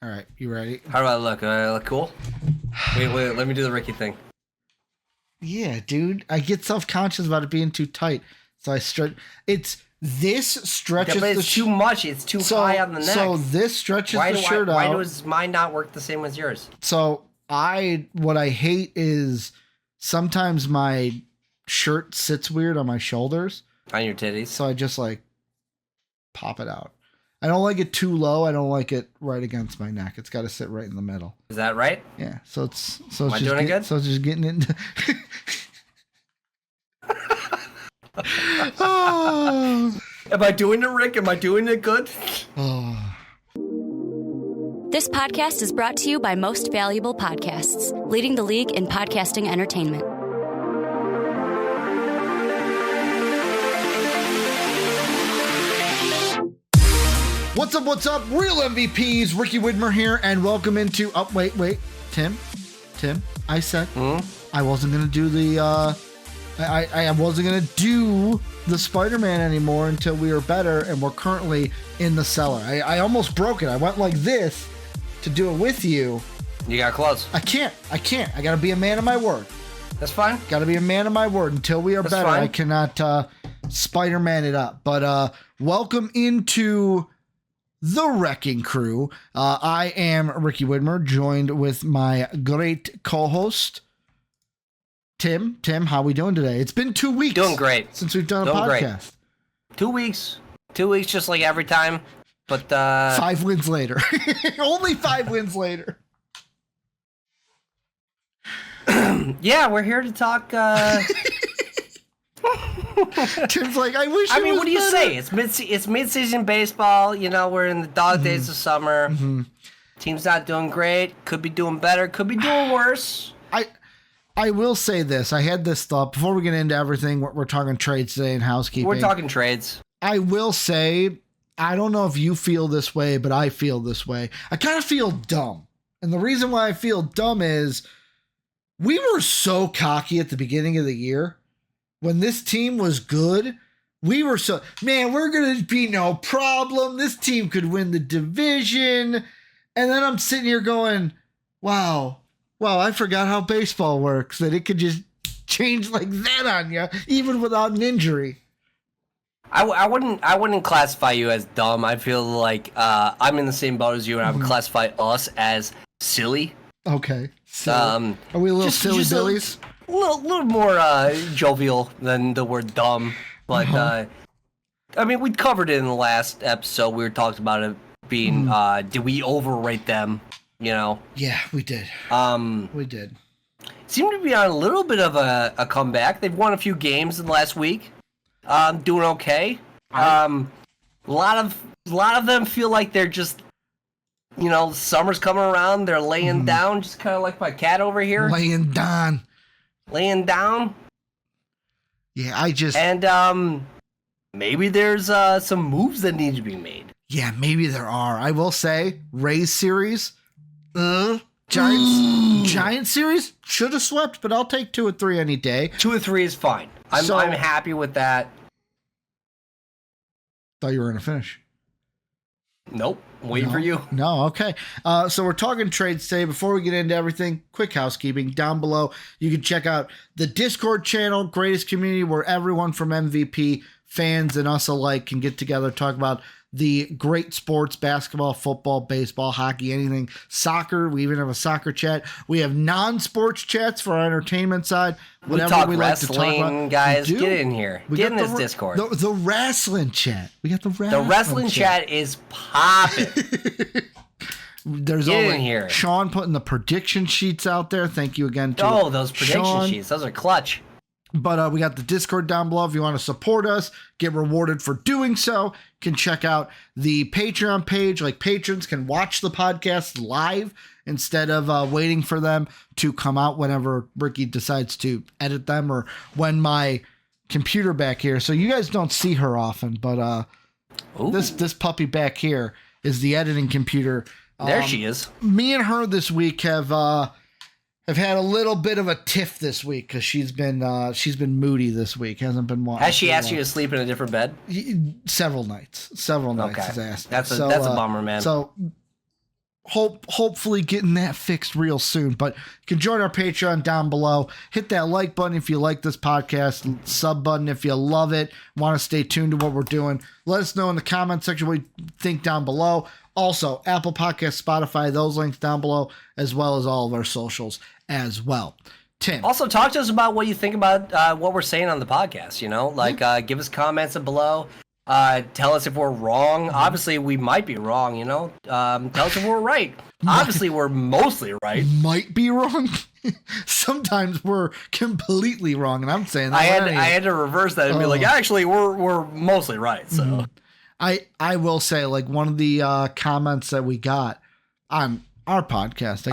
All right, you ready? How do I look? I look cool? Wait, let me do the Ricky thing. Yeah, dude. I get self-conscious about it being too tight. So I stretch. This stretches but it's too much. It's too high on the neck. So this stretches the shirt out. Why does mine not work the same as yours? So what I hate is sometimes my shirt sits weird on my shoulders. On your titties. So I just like pop it out. I don't like it too low. I don't like it right against my neck. It's got to sit right in the middle. Is that right? Yeah. Am I doing it good? So it's just getting into. Oh. Am I doing it, Rick? Am I doing it good? Oh. This podcast is brought to you by Most Valuable Podcasts, leading the league in podcasting entertainment. What's up? Real MVPs, Ricky Widmer here, and welcome into... Oh, wait. Tim, I said I wasn't going to do the... I wasn't going to do the Spider-Man anymore until we were better, and we're currently in the cellar. I almost broke it. I went like this to do it with you. You got close. I can't. I got to be a man of my word. That's fine. Got to be a man of my word. Until we are better, fine. I cannot Spider-Man it up. But welcome into the Wrecking Crew. I am Ricky Widmer, joined with my great co-host, Tim. Tim, how we doing today? It's been 2 weeks. Doing great. Since we've done a podcast. Great. 2 weeks. 2 weeks, just like every time. But 5 wins later. Only 5 wins later. Yeah, we're here to talk. Tim's like, I wish. I mean, was what do you better. say? It's mid-season baseball. You know, we're in the dog days of summer. Mm-hmm. Team's not doing great. Could be doing better. Could be doing worse. I will say this. I had this thought before we get into everything. We're talking trades today and housekeeping. We're talking trades. I will say, I don't know if you feel this way, but I feel this way. I kind of feel dumb. And the reason why I feel dumb is we were so cocky at the beginning of the year. When this team was good, we were so, man, we're going to be no problem. This team could win the division. And then I'm sitting here going, wow, I forgot how baseball works, that it could just change like that on you, even without an injury. I wouldn't classify you as dumb. I feel like I'm in the same boat as you, and I would classify us as silly. Okay. Are we a little silly billies? A little more jovial than the word dumb. But, I mean, we covered it in the last episode. We were talking about it being, did we overrate them? You know? Yeah, we did. We did. Seem to be on a little bit of a comeback. They've won a few games in the last week. Doing okay. A lot of them feel like they're just, you know, summer's coming around. They're laying down, just kind of like my cat over here. Laying down. Yeah, And maybe there's some moves that need to be made. Yeah, maybe there are. I will say, Rays series, Giants series should have swept, but I'll take 2 or 3 any day. 2 or 3 is fine. I'm happy with that. Thought you were gonna finish. Nope. Waiting for you. No, okay. So we're talking trades today. Before we get into everything, quick housekeeping. Down below, you can check out the Discord channel, greatest community where everyone from MVP, fans, and us alike can get together, talk about the great sports, basketball, football, baseball, hockey, anything, soccer. We even have a soccer chat. We have non-sports chats for our entertainment side. Whatever we talk wrestling, like to talk about. Guys, get in here. Get in this Discord. The wrestling chat. We got the wrestling chat. The wrestling chat is popping. There's get always in here. Sean putting the prediction sheets out there. Thank you again to those prediction Sean. Sheets. Those are clutch. But we got the Discord down below. If you want to support us, get rewarded for doing so, you can check out the Patreon page. Like, patrons can watch the podcast live instead of waiting for them to come out whenever Ricky decides to edit them or when my computer back here. So you guys don't see her often, but this puppy back here is the editing computer. There she is. Me and her this week have had a little bit of a tiff this week because she's been moody this week. Hasn't been watching. Has she asked you to sleep in a different bed? Several nights. Okay. Has asked. That's a bummer, man. So hopefully getting that fixed real soon. But you can join our Patreon down below. Hit that like button if you like this podcast, sub button if you love it, want to stay tuned to what we're doing. Let us know in the comment section what you think down below. Also, Apple Podcasts, Spotify, those links down below, as well as all of our socials as well. Tim. Also, talk to us about what you think about what we're saying on the podcast, give us comments below. Tell us if we're wrong. Obviously, we might be wrong, Tell us if we're right. Obviously, we're mostly right. Might be wrong. Sometimes we're completely wrong, and I'm saying that. I had to reverse that and be like, actually, we're mostly right. So, I will say, like, one of the comments that we got on our podcast.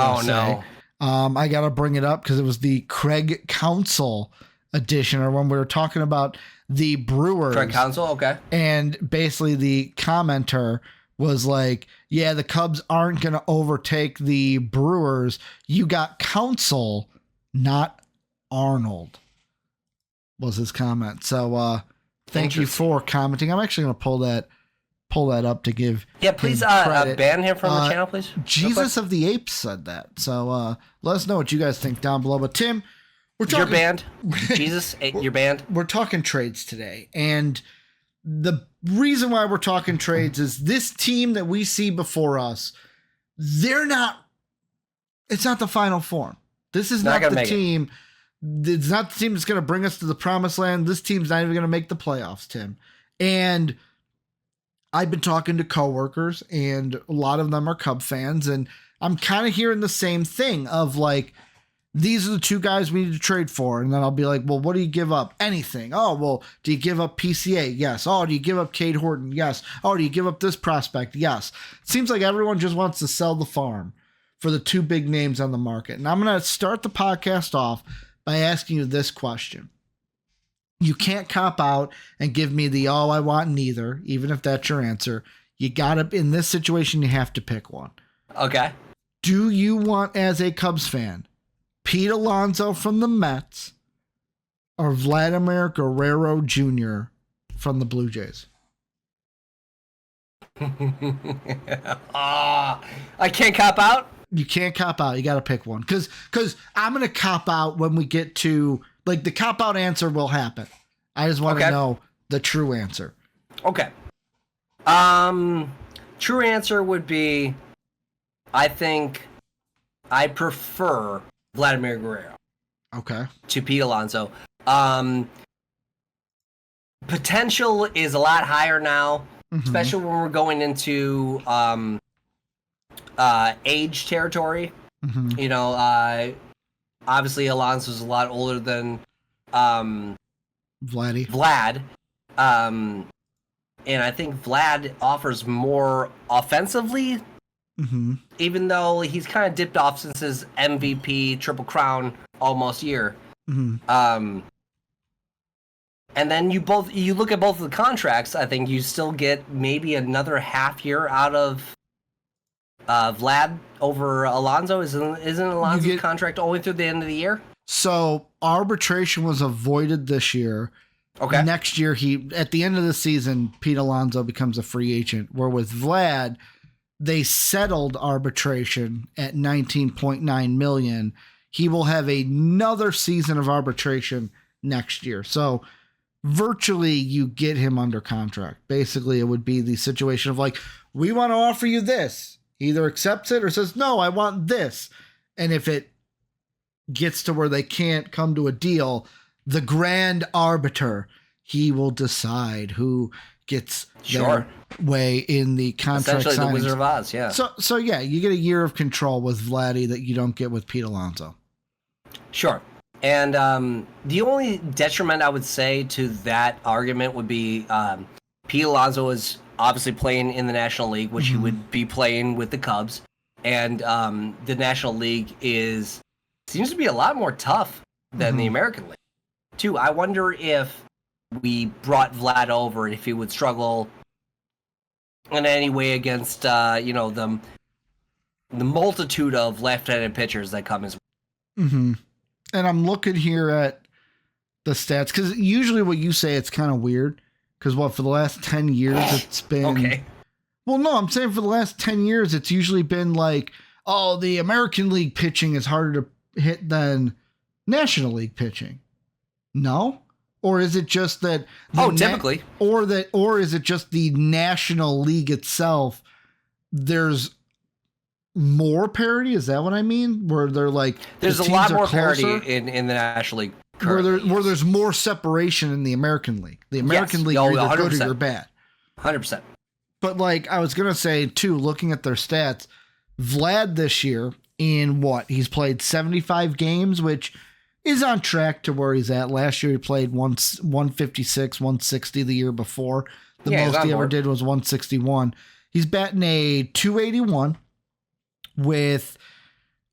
I gotta bring it up because it was the Craig Counsell edition, or when we were talking about the Brewers. Craig Counsell, okay. And basically the commenter was like, yeah, the Cubs aren't going to overtake the Brewers. You got Counsell, not Arnold, was his comment. So thank you for commenting. I'm actually going to pull that up to give please credit. ban him from the channel, please. Jesus of the Apes said that. So let us know what you guys think down below. But Tim, you're banned. Jesus, you're banned. We're talking trades today. And the reason why we're talking trades is this team that we see before us, it's not the final form. This is not the team. It's not the team that's going to bring us to the promised land. This team's not even going to make the playoffs, Tim. And I've been talking to coworkers, and a lot of them are Cub fans, and I'm kind of hearing the same thing of like, these are the two guys we need to trade for. And then I'll be like, well, what do you give up? Anything. Oh, well, do you give up PCA? Yes. Oh, do you give up Cade Horton? Yes. Oh, do you give up this prospect? Yes. It seems like everyone just wants to sell the farm for the two big names on the market. And I'm going to start the podcast off by asking you this question. You can't cop out and give me the, I want neither, even if that's your answer. You got to, in this situation, you have to pick one. Okay. Do you want, as a Cubs fan, Pete Alonso from the Mets or Vladimir Guerrero Jr. from the Blue Jays? I can't cop out? You can't cop out. You got to pick one. Because I'm going to cop out when we get to, like, the cop out answer will happen. I just want to know the true answer. Okay. True answer would be, I think I prefer Vladimir Guerrero. Okay. To Pete Alonso. Potential is a lot higher now, especially when we're going into age territory. Obviously Alonso's a lot older than Vlad. And I think Vlad offers more offensively. Even though he's kind of dipped off since his MVP Triple Crown almost year. And then you look at both of the contracts, I think you still get maybe another half year out of Vlad over Alonso. Isn't Alonso's contract only through the end of the year? So arbitration was avoided this year. Okay. Next year, at the end of the season, Pete Alonso becomes a free agent. Where with Vlad, they settled arbitration at $19.9 million. He will have another season of arbitration next year. So virtually you get him under contract. Basically, it would be the situation of like, we want to offer you this. He either accepts it or says, no, I want this. And if it gets to where they can't come to a deal, the grand arbiter, he will decide who gets their way in the contract. Essentially the Wizard of Oz, yeah. So yeah, you get a year of control with Vladdy that you don't get with Pete Alonso. Sure. And the only detriment I would say to that argument would be Pete Alonso is obviously playing in the National League, which he would be playing with the Cubs. And the National League seems to be a lot more tough than the American League. Too, I wonder if we brought Vlad over, if he would struggle in any way against the multitude of left-handed pitchers that come his way. And I'm looking here at the stats because usually what you say, it's kind of weird because for the last 10 years it's been Well, no, I'm saying for the last 10 years, it's usually been like, oh, the American League pitching is harder to hit than National League pitching. No? Or is it just that? Typically. Or is it just the National League itself? There's more parity. Is that what I mean? Where they're like, there's a lot more parity in the National League. Where there's more separation in the American League. The American League, you're either good or you're bad. 100%. But like I was gonna say too, looking at their stats, Vlad this year he's played 75 games, which is on track to where he's at. Last year he played 156, 160 the year before. The most he ever did was 161. He's batting a 281 with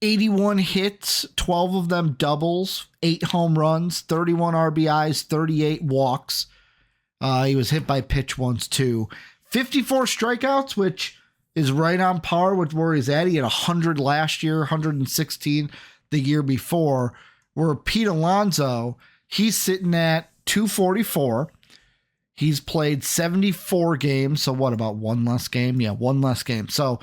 81 hits, 12 of them doubles, 8 home runs, 31 RBIs, 38 walks. He was hit by pitch once too. 54 strikeouts, which is right on par with where he's at. He had 100 last year, 116 the year before. Where Pete Alonso, he's sitting at 244. He's played 74 games. So what, about one less game? Yeah, one less game. So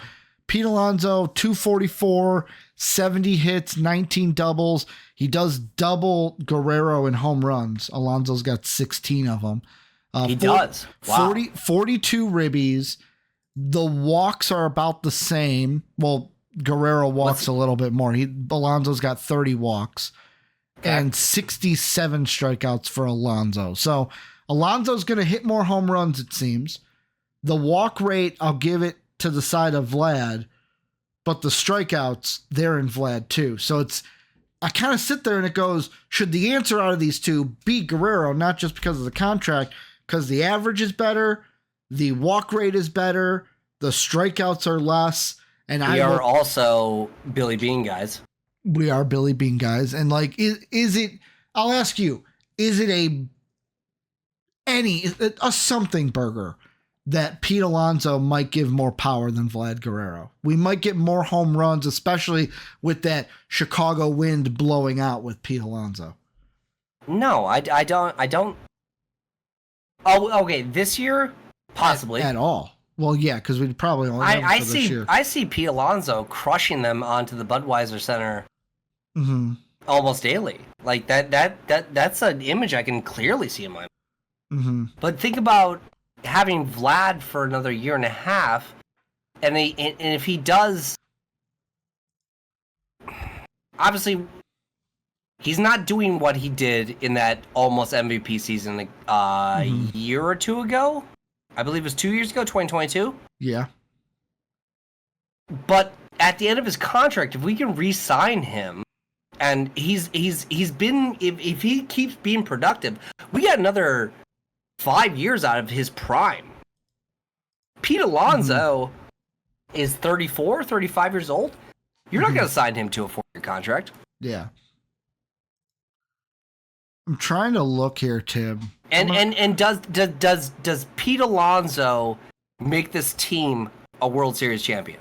Pete Alonso, 244, 70 hits, 19 doubles. He does double Guerrero in home runs. Alonso's got 16 of them. He does. Wow. 42 ribbies. The walks are about the same. Well, Guerrero walks a little bit more. Alonso's got 30 walks and 67 strikeouts for Alonso. So Alonso's going to hit more home runs, it seems. The walk rate, I'll give it to the side of Vlad, but the strikeouts, they're in Vlad too. So I kind of sit there and it goes, should the answer out of these two be Guerrero, not just because of the contract, because the average is better, the walk rate is better, the strikeouts are less, and we are also Billy Bean guys. We are Billy Bean guys, and like, is it? I'll ask you: is it a something burger that Pete Alonso might give more power than Vlad Guerrero? We might get more home runs, especially with that Chicago wind blowing out with Pete Alonso. No, I don't. Oh, okay. This year, possibly at all. Well, yeah, because we'd probably only have him for this year. I see Pete Alonso crushing them onto the Budweiser Center almost daily. Like that's an image I can clearly see in my mind. But think about having Vlad for another year and a half, and if he does, obviously. He's not doing what he did in that almost MVP season a year or two ago. I believe it was 2 years ago, 2022. Yeah. But at the end of his contract, if we can re-sign him, and he's been, if he keeps being productive, we got another 5 years out of his prime. Pete Alonso is 34, 35 years old. You're not going to sign him to a 4-year contract. Yeah. I'm trying to look here, Tim. And does Pete Alonso make this team a World Series champion?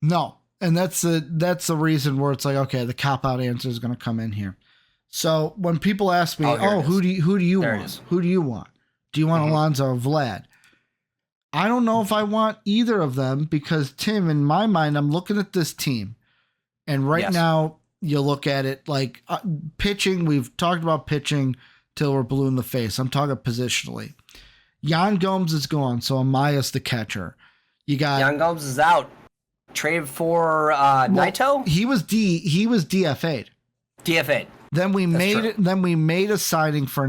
No, and that's the reason where it's like, okay, the cop-out answer is going to come in here. So when people ask me, who do you want? Who do you want? Do you want Alonso or Vlad? I don't know if I want either of them because, Tim, in my mind, I'm looking at this team, and right now you look at it like pitching. We've talked about pitching till we're blue in the face. I'm talking positionally. Yan Gomes is gone, so Amaya's the catcher. You got Yan Gomes is out. Traded for Naito. He was DFA'd. DFA'd. Then we made a signing for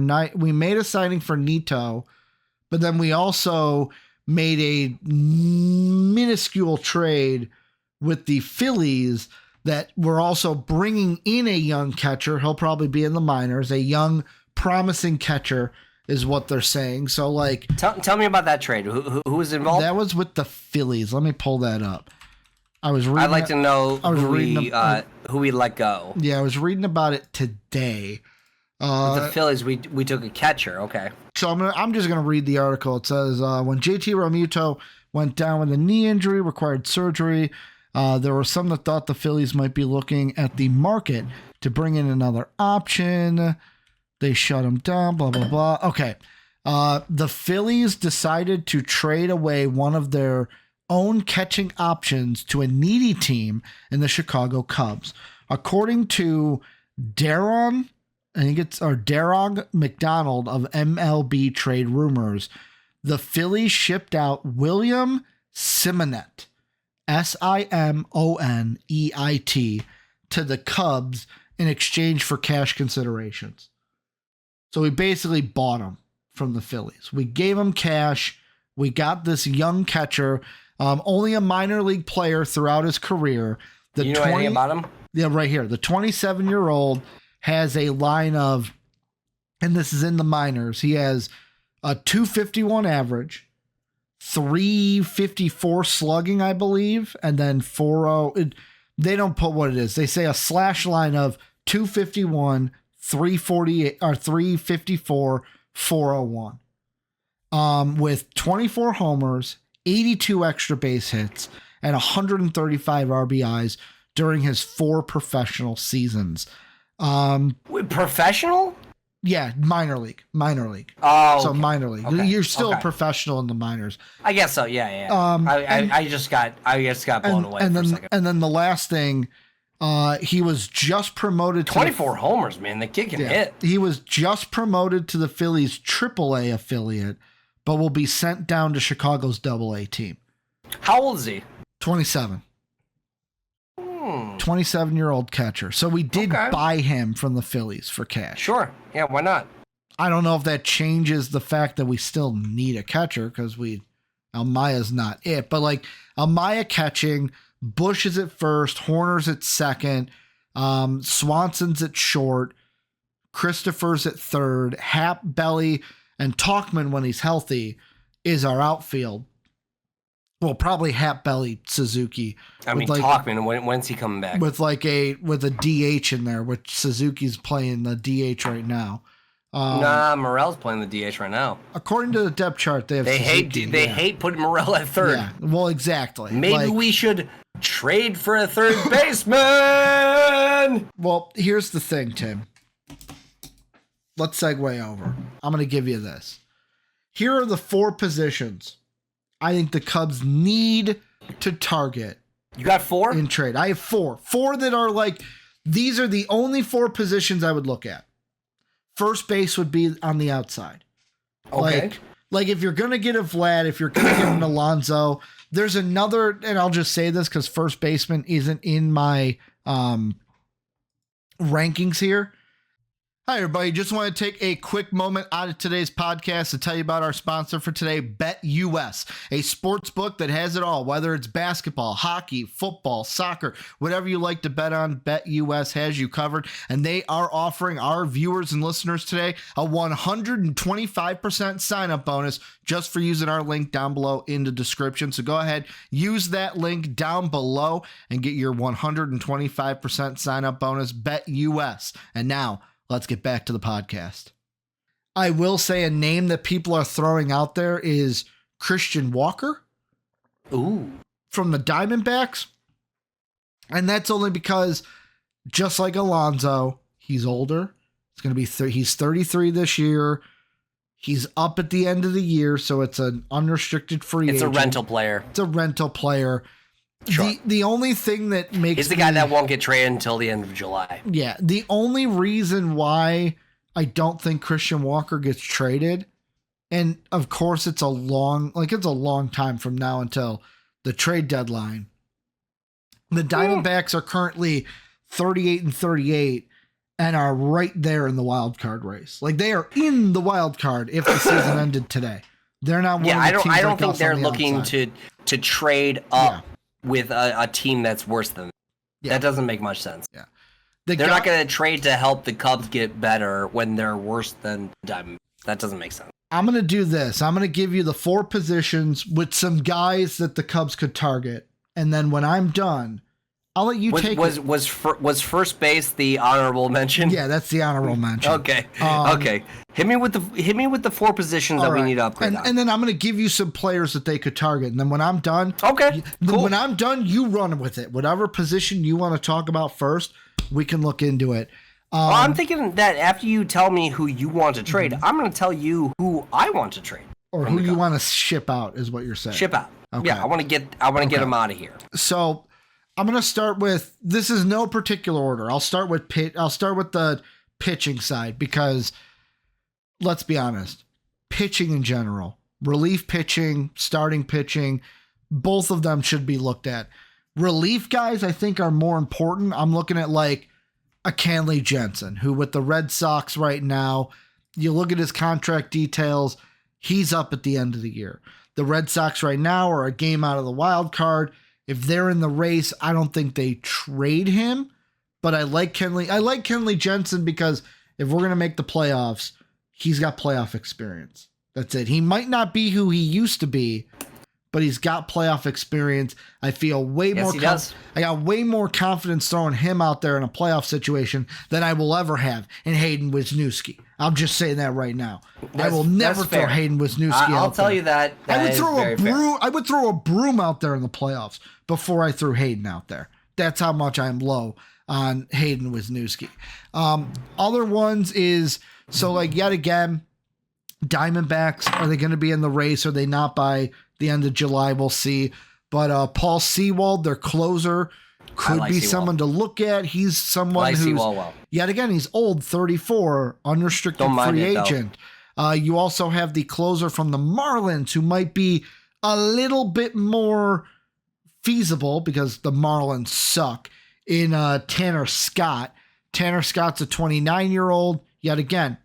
Nito, but then we also made a minuscule trade with the Phillies that we're also bringing in a young catcher. He'll probably be in the minors. A young, promising catcher is what they're saying. So, like, tell me about that trade. Who was involved? That was with the Phillies. Let me pull that up. I'd like to know who we let go. Yeah, I was reading about it today. With the Phillies, we took a catcher. Okay. So I'm just gonna read the article. It says when JT Realmuto went down with a knee injury, required surgery. There were some that thought the Phillies might be looking at the market to bring in another option. They shut him down. Blah blah blah. Okay. The Phillies decided to trade away one of their own catching options to a needy team in the Chicago Cubs. According to Darron McDonald of MLB Trade Rumors, the Phillies shipped out William Simonet, Simoneit, to the Cubs in exchange for cash considerations. So we basically bought him from the Phillies. We gave him cash. We got this young catcher, only a minor league player throughout his career. You know anything about him? Yeah, right here. The 27-year-old has a line of, and this is in the minors, he has a 251 average, 354 slugging, I believe, and then 40. They don't put what it is. They say a slash line of 251, 348 or 354, 401. With 24 homers, 82 extra base hits, and 135 RBIs during his 4 professional seasons. Professional? Yeah, minor league. Oh, so okay. minor league. Okay. You're still a professional in the minors. I guess so. Yeah. I just got blown away for a second. And then the last thing, he was just promoted to 24 homers, man. The kid can hit. He was just promoted to the Phillies AAA affiliate, but will be sent down to Chicago's AA team. How old is he? 27. 27-year-old catcher. So we did buy him from the Phillies for cash. Sure. Yeah, why not? I don't know if that changes the fact that we still need a catcher because Almaya's not it. But like Almaya catching, Bush is at first, Horner's at second, Swanson's at short, Christopher's at third, Hap, Belly, and Talkman when he's healthy is our outfield. Well, probably Hap, Belly, Suzuki. I mean, Talkman, when's he coming back? With a DH in there, which Suzuki's playing the DH right now. Morel's playing the DH right now. According to the depth chart, they hate putting Morel at third. Yeah, well, exactly. Maybe we should trade for a third baseman. Well, here's the thing, Tim. Let's segue over. I'm going to give you this. Here are the 4 positions I think the Cubs need to target. You got 4? In trade. I have 4. 4 that are like, these are the only 4 positions I would look at. First base would be on the outside. Okay. Like if you're going to get a Vlad, if you're going to get an Alonso, there's another, and I'll just say this because first baseman isn't in my rankings here. Hi, everybody. Just want to take a quick moment out of today's podcast to tell you about our sponsor for today, BETUS, a sports book that has it all, whether it's basketball, hockey, football, soccer, whatever you like to bet on, BETUS has you covered. And they are offering our viewers and listeners today a 125% sign-up bonus just for using our link down below in the description. So go ahead, use that link down below and get your 125% sign-up bonus, BETUS. And now, let's get back to the podcast. I will say a name that people are throwing out there is Christian Walker. Ooh. From the Diamondbacks. And that's only because, just like Alonso, he's older. It's going to be he's 33 this year. He's up at the end of the year, so it's an unrestricted free agent. It's a rental player. It's a rental player. Sure. The only thing that makes he's the guy that won't get traded until the end of July. Yeah. The only reason why I don't think Christian Walker gets traded, and of course it's a long time from now until the trade deadline. The Diamondbacks are currently 38-38 and are right there in the wild card race. Like they are in the wild card if the season ended today. They're not one of the teams I don't like think us they're on the looking outside. to trade up with a team that's worse than them. Yeah. That doesn't make much sense. Yeah. They're not going to trade to help the Cubs get better when they're worse than Diamondbacks. That doesn't make sense. I'm going to do this. I'm going to give you the 4 positions with some guys that the Cubs could target. And then when I'm done, I'll let you take it. Was first base the honorable mention? Yeah, that's the honorable mention. Okay. Okay. Hit me with the 4 positions that we need to upgrade on. And then I'm going to give you some players that they could target. And then when I'm done, okay. Cool. When I'm done, you run with it. Whatever position you want to talk about first, we can look into it. Well, I'm thinking that after you tell me who you want to trade, I'm going to tell you who I want to trade. Or who you want to ship out is what you're saying. Ship out. Okay. Yeah, I want to get him out of here. So I'm going to start with, this is no particular order. I'll start with the pitching side because let's be honest, pitching in general, relief pitching, starting pitching, both of them should be looked at. Relief guys, I think, are more important. I'm looking at like a Kenley Jensen, who with the Red Sox right now, you look at his contract details, he's up at the end of the year. The Red Sox right now are a game out of the wild card. If they're in the race, I don't think they trade him, but I like Kenley. I like Kenley Jensen because if we're going to make the playoffs, he's got playoff experience. That's it. He might not be who he used to be, but he's got playoff experience. I feel way more. I got way more confidence throwing him out there in a playoff situation than I will ever have in Hayden Wisniewski. I'm just saying that right now. I will never throw Hayden Wisniewski out there. I'll tell you that. I would throw a broom out there in the playoffs before I threw Hayden out there. That's how much I'm low on Hayden Wisniewski. Other ones is, so like yet again, Diamondbacks, are they going to be in the race? Are they not by the end of July? We'll see. But Paul Sewald, their closer, could be someone to look at. He's someone who's, yet again, he's old, 34, unrestricted free agent. You also have the closer from the Marlins, who might be a little bit more feasible because the Marlins suck, in Tanner Scott. Tanner Scott's a 29-year-old, yet again,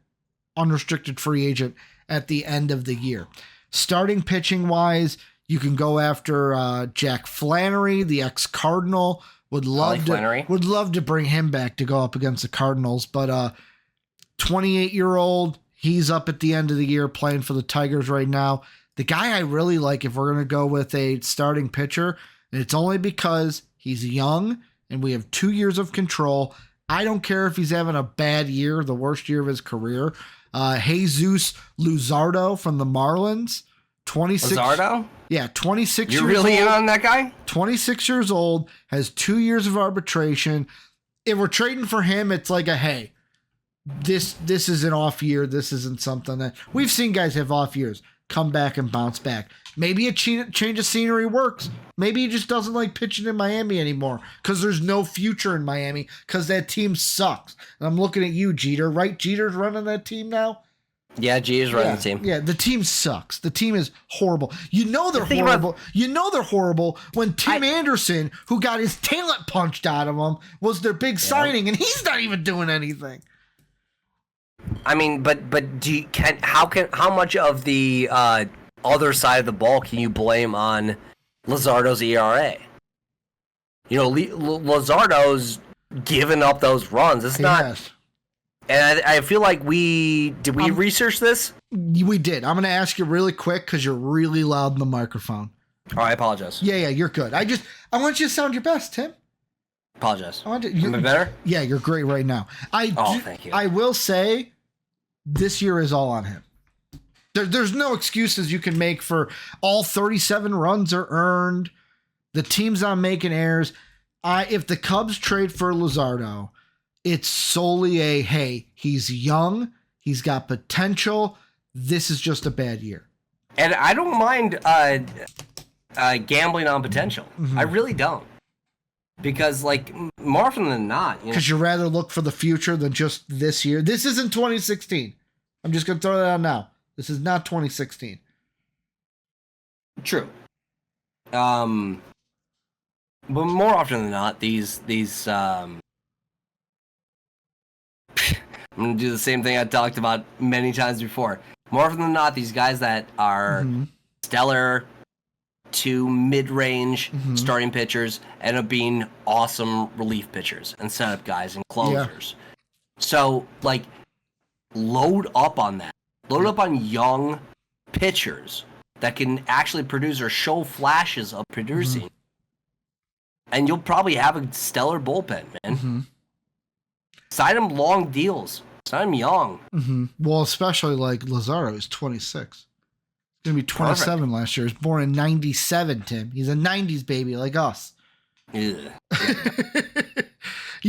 unrestricted free agent at the end of the year. Starting pitching wise, you can go after Jack Flannery, the ex-Cardinal. Would love to bring him back to go up against the Cardinals, but 28-year-old, he's up at the end of the year playing for the Tigers right now. The guy I really like, if we're going to go with a starting pitcher, and it's only because he's young and we have 2 years of control. I don't care if he's having a bad year, the worst year of his career. Jesus Luzardo from the Marlins. 26. Luzardo? Yeah, 26 years old. You're really in on that guy? 26 years old, has 2 years of arbitration. If we're trading for him, it's like a, hey, this is an off year. This isn't something that we've seen guys have off years, come back and bounce back. Maybe a change of scenery works. Maybe he just doesn't like pitching in Miami anymore because there's no future in Miami because that team sucks. And I'm looking at you, Jeter, right? Jeter's running that team now? Yeah, Jeter's running the team. Yeah, the team sucks. The team is horrible. You know they're horrible. You know they're horrible when Tim Anderson, who got his talent punched out of him, was their big signing, and he's not even doing anything. I mean, but how much of the other side of the ball can you blame on Luzardo's ERA? You know, Luzardo's giving up those runs. It's not. And I feel like we research this? We did. I'm going to ask you really quick because you're really loud in the microphone. Oh, I apologize. Yeah, you're good. I want you to sound your best, Tim. Apologize. Am I better? Yeah, you're great right now. Thank you. I will say this year is all on him. There's no excuses you can make for all 37 runs are earned. The team's not making errors. If the Cubs trade for Luzardo, it's solely hey, he's young, he's got potential. This is just a bad year. And I don't mind gambling on potential. Mm-hmm. I really don't. Because, like, more often than not. Because you'd rather look for the future than just this year. This isn't 2016. I'm just going to throw that out now. This is not 2016. True. But more often than not, these I'm going to do the same thing I talked about many times before. More often than not, these guys that are stellar to mid-range starting pitchers end up being awesome relief pitchers and setup guys and closers. Yeah. So, like, load up on that. Load up on young pitchers that can actually produce or show flashes of producing. And you'll probably have a stellar bullpen, man. Sign him long deals. Sign him young. Well, especially like Luzardo is 26. He's going to be 27 last year. He was born in 97, Tim. He's a 90s baby like us. Yeah.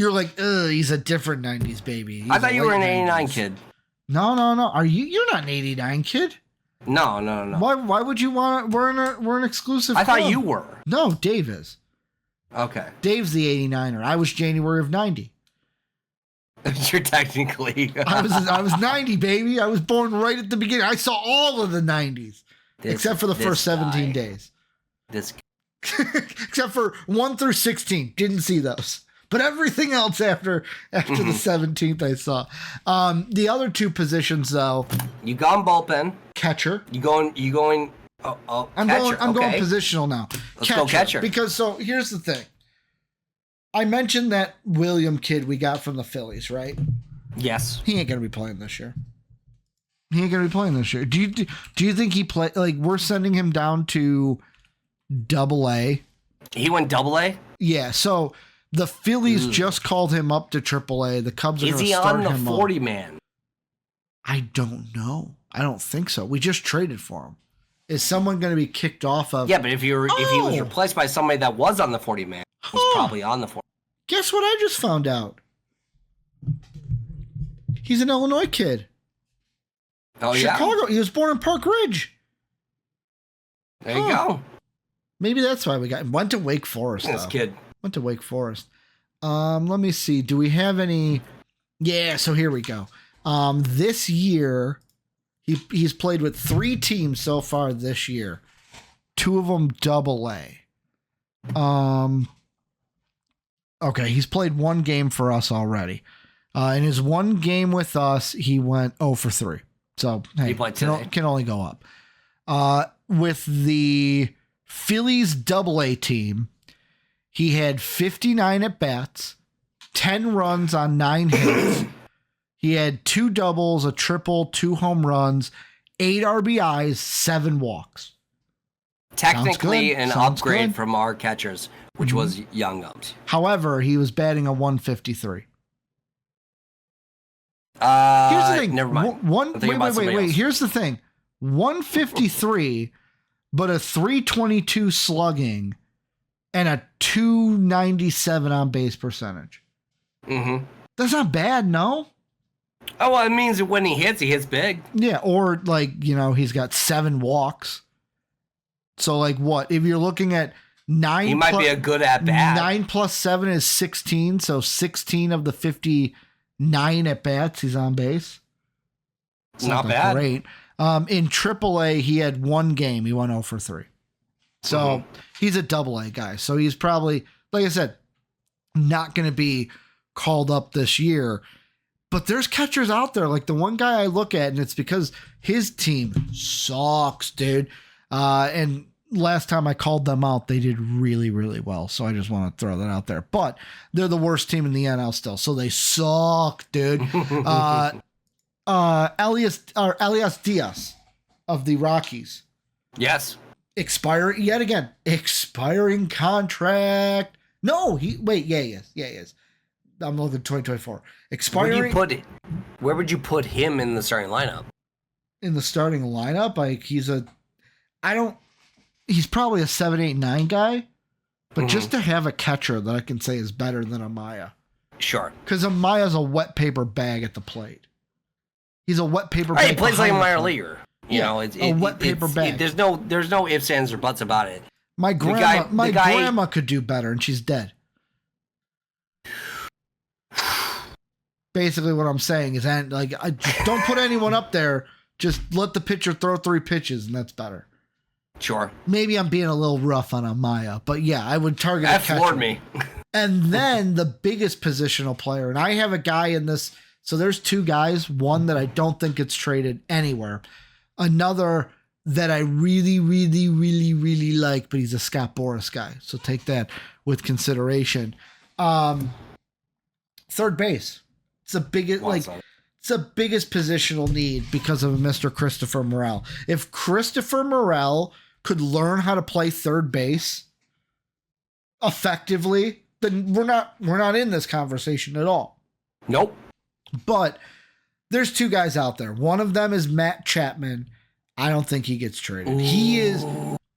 You're like, ugh, he's a different 90s baby. I thought you were an 89 kid. No. Are you? You're not an 89 kid. No. Why would you want? We're an exclusive. I club. thought you were. No, Dave is. Okay. Dave's the 89er. I was January of 90. You're technically. I was 90, baby. I was born right at the beginning. I saw all of the 90s, except for the first 17 days. Except for 1 through 16, didn't see those. But everything else after the 17th, I saw. The other two positions, though. You gone bullpen. Catcher. You going. I'm catcher. going positional now. Let's go catcher. Because here's the thing. I mentioned that William kid we got from the Phillies, right? Yes. He ain't gonna be playing this year. Do you think he play? Like, we're sending him down to Double-A. He went Double-A. Yeah. So the Phillies just called him up to Triple-A. The Cubs are going to start him. Is he on the 40 man? I don't know. I don't think so. We just traded for him. Is someone going to be kicked off of? Yeah, but if he was replaced by somebody that was on the 40 man, he's probably on the 40. Guess what I just found out? He's an Illinois kid. Oh, Chicago. He was born in Park Ridge. There you go. Maybe that's why we got him. Went to Wake Forest. This kid. Went to Wake Forest. Let me see. Do we have any? Yeah, so here we go. This year, he's played with 3 teams so far this year. 2 of them Double-A. Okay, he's played 1 game for us already. In his 1 game with us, he went 0 for 3. So, hey, can only go up. With the Phillies Double-A team, he had 59 at-bats, 10 runs on 9 hits. He had 2 doubles, a triple, 2 home runs, 8 RBIs, 7 walks. Technically an upgrade good. from our catchers, which was Young Gums. However, he was batting a 153. Here's the thing. Never mind. Wait. Here's the thing. 153, but a 322 slugging and a 297 on base percentage. Mm-hmm. That's not bad, no? Oh, well, it means that when he hits big. Yeah, or he's got 7 walks. So what? If you're looking at 9, he might be a good at bat. 9 plus 7 is 16. So 16 of the 59 at bats, he's on base. It's not bad. Great. In Triple-A, he had 1 game. He went 0 for 3. So he's a Double-A guy. So he's probably, like I said, not going to be called up this year. But there's catchers out there. Like the one guy I look at, and it's because his team sucks, dude. And last time I called them out, they did really, really well. So I just want to throw that out there. But they're the worst team in the NL still. So they suck, dude. Elias Diaz of the Rockies. Yes. Expiring contract. No, he is. I'm looking at 2024. Expiring. Where would you put him in the starting lineup? In the starting lineup, he's probably a 7, 8, 9 guy, but just to have a catcher that I can say is better than Amaya. Sure. Because Amaya's a wet paper bag at the plate. He's a wet paper bag. He plays like a minor leaguer. It's a wet paper bag. There's no ifs, ands, or buts about it. My grandma could do better, and she's dead. Basically, what I'm saying is, I don't put anyone up there. Just let the pitcher throw 3 pitches, and that's better. Sure. Maybe I'm being a little rough on Amaya, but yeah, I would target a catcher. That floored me. And then the biggest positional player, and I have a guy in this. So there's 2 guys. One that I don't think gets traded anywhere. Another that I really, really, really, really like, but he's a Scott Boras guy. So take that with consideration. Third base. It's the biggest positional need because of Mr. Christopher Morel. If Christopher Morel could learn how to play third base effectively, then we're not in this conversation at all. Nope. But there's 2 guys out there. One of them is Matt Chapman. I don't think he gets traded. He is,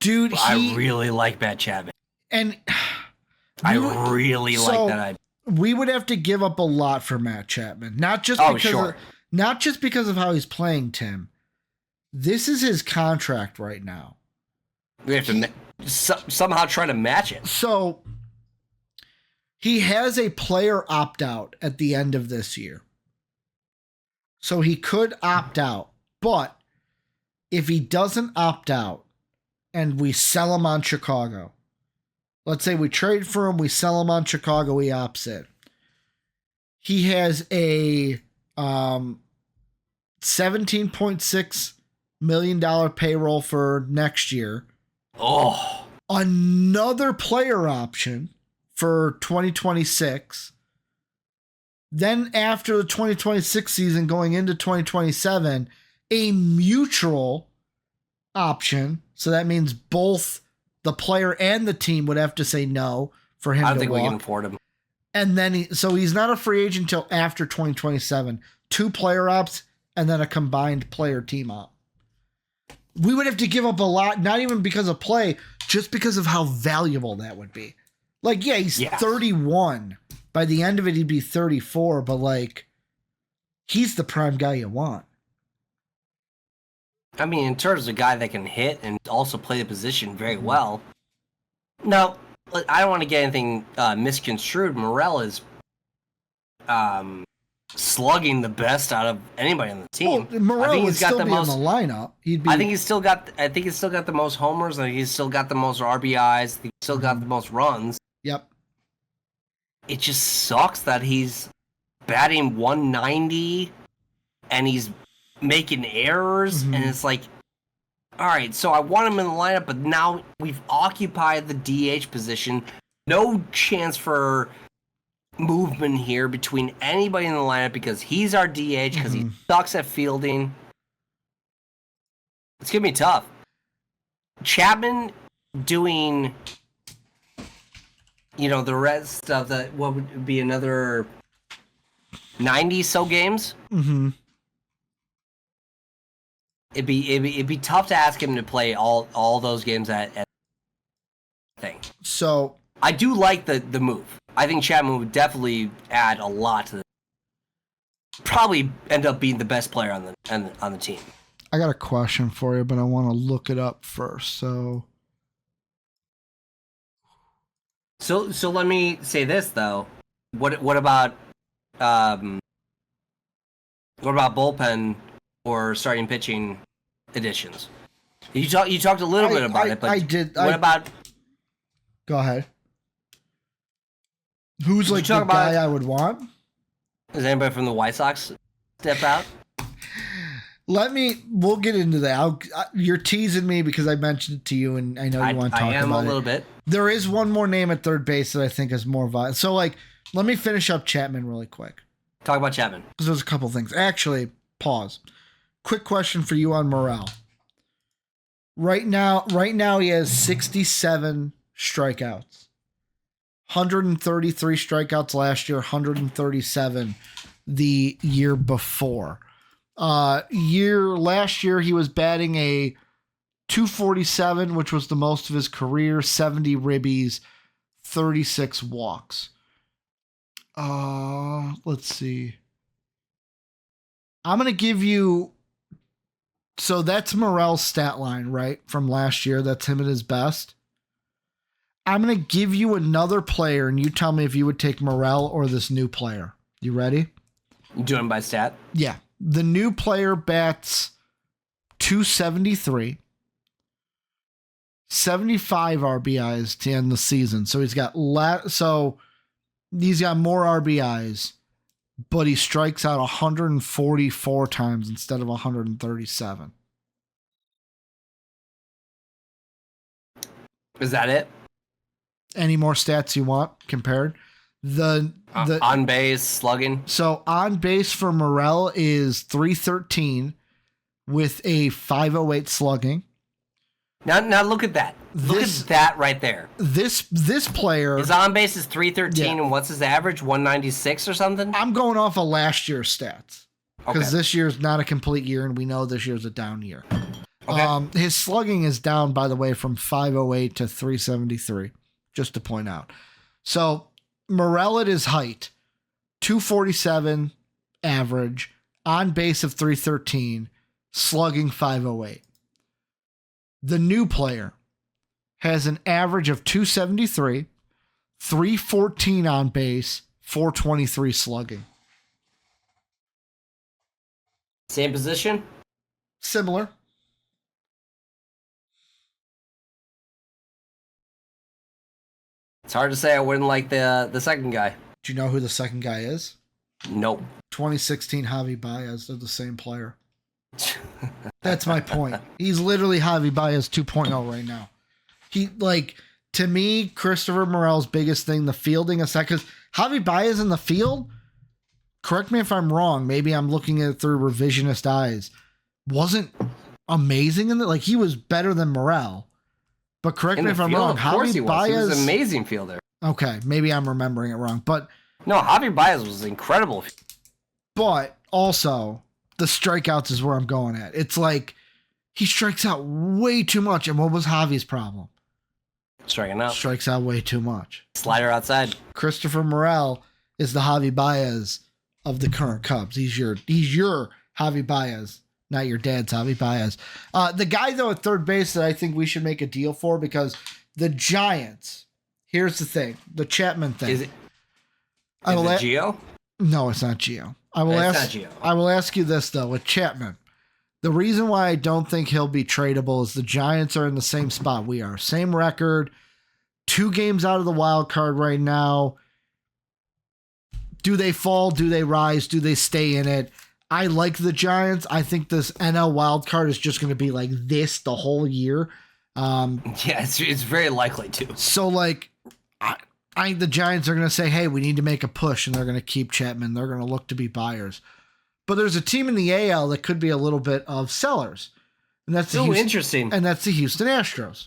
dude. I really like Matt Chapman. And I really like that. we would have to give up a lot for Matt Chapman. Not just because of how he's playing, Tim. This is his contract right now. We have to somehow try to match it. So he has a player opt-out at the end of this year. So he could opt out. But if he doesn't opt out and we sell him on Chicago, let's say we trade for him, we sell him on Chicago, he opts in. He has a $17.6 million payroll for next year. Oh. Another player option for 2026. Then after the 2026 season going into 2027, a mutual option. So that means both the player and the team would have to say no for him to walk. I don't think we can afford him. And then he's not a free agent until after 2027. 2 player ops and then a combined player team op. We would have to give up a lot, not even because of play, just because of how valuable that would be. Like, yeah, he's 31. By the end of it, he'd be 34, but like, he's the prime guy you want. I mean, in terms of a guy that can hit and also play the position very well. Now, I don't want to get anything misconstrued. Morel is slugging the best out of anybody on the team. Well, Morel would still be in the lineup. I think he's still got the most homers. I think he's still got the most RBIs. I think he's still got the most runs. Yep. It just sucks that he's batting 190 and he's making errors, and it's like, all right, so I want him in the lineup, but now we've occupied the DH position. No chance for movement here between anybody in the lineup because he's our DH, because he sucks at fielding. It's going to be tough. Chapman doing, the rest of what would be another 90 so games. Mm-hmm. It'd be tough to ask him to play all those games at thing. So I do like the move. I think Chapman would definitely add a lot to probably end up being the best player on the team. I got a question for you, but I want to look it up first. So let me say this though. What about bullpen or starting pitching additions? You talked a little bit about it, but I did. What about? Go ahead. Who's like the guy I would want? Does anybody from the White Sox step out? We'll get into that. You're teasing me because I mentioned it to you, and I know you want to talk about it. I am a little bit. There is one more name at third base that I think is more viable. So, let me finish up Chapman really quick. Talk about Chapman. Because there's a couple things. Actually, pause. Quick question for you on Morel. Right now he has 67 strikeouts. 133 strikeouts last year, 137 the year before. Last year he was batting a 247, which was the most of his career, 70 ribbies, 36 walks. Let's see. I'm going to give you, so that's Morel's stat line, right? From last year. That's him at his best. I'm going to give you another player, and you tell me if you would take Morel or this new player. You ready? You doing him by stat? Yeah. The new player bats 273, 75 RBIs to end the season. So he's got more RBIs, but he strikes out 144 times instead of 137. Is that it? Any more stats you want compared? The on base slugging. So on base for Morel is 313 with a 508 slugging. Now look at that. Look at that right there. This player, his on base is 313, and what's his average? 196 or something? I'm going off of last year's stats because this year's not a complete year, and we know this year's a down year. Okay. His slugging is down, by the way, from 508 to 373, just to point out. So Morel at his height, 247 average, on base of 313, slugging 508. The new player has an average of 273, 314 on base, 423 slugging. Same position? Similar. It's hard to say I wouldn't like the second guy. Do you know who the second guy is? Nope. 2016 Javi Baez. They're the same player. That's my point. He's literally Javi Baez 2.0 right now. He, like, to me, Christopher Morel's biggest thing, the fielding aside, because Javi Baez in the field, correct me if I'm wrong, maybe I'm looking at it through revisionist eyes, wasn't amazing in it. Like, he was better than Morel. But correct me if I'm wrong. Javi Baez, he was an amazing fielder. Okay, maybe I'm remembering it wrong, but no, Javi Baez was incredible. But also, the strikeouts is where I'm going at. It's like he strikes out way too much. And what was Javi's problem? Striking out. Strikes out way too much. Slider outside. Christopher Morel is the Javi Baez of the current Cubs. He's your Javi Baez. Not your dad's Javi Baez. The guy, though, at third base that I think we should make a deal for, because the Giants, here's the thing, the Chapman thing. Is it Gio? No, it's not Gio. Not Gio. I will ask you this, though, with Chapman. The reason why I don't think he'll be tradable is the Giants are in the same spot we are. Same record, 2 games out of the wild card right now. Do they fall? Do they rise? Do they stay in it? I like the Giants. I think this NL wild card is just going to be like this the whole year. Yeah, it's very likely to. So, like, I think the Giants are going to say, hey, we need to make a push, and they're going to keep Chapman. They're going to look to be buyers. But there's a team in the AL that could be a little bit of sellers. And that's interesting. And that's the Houston Astros.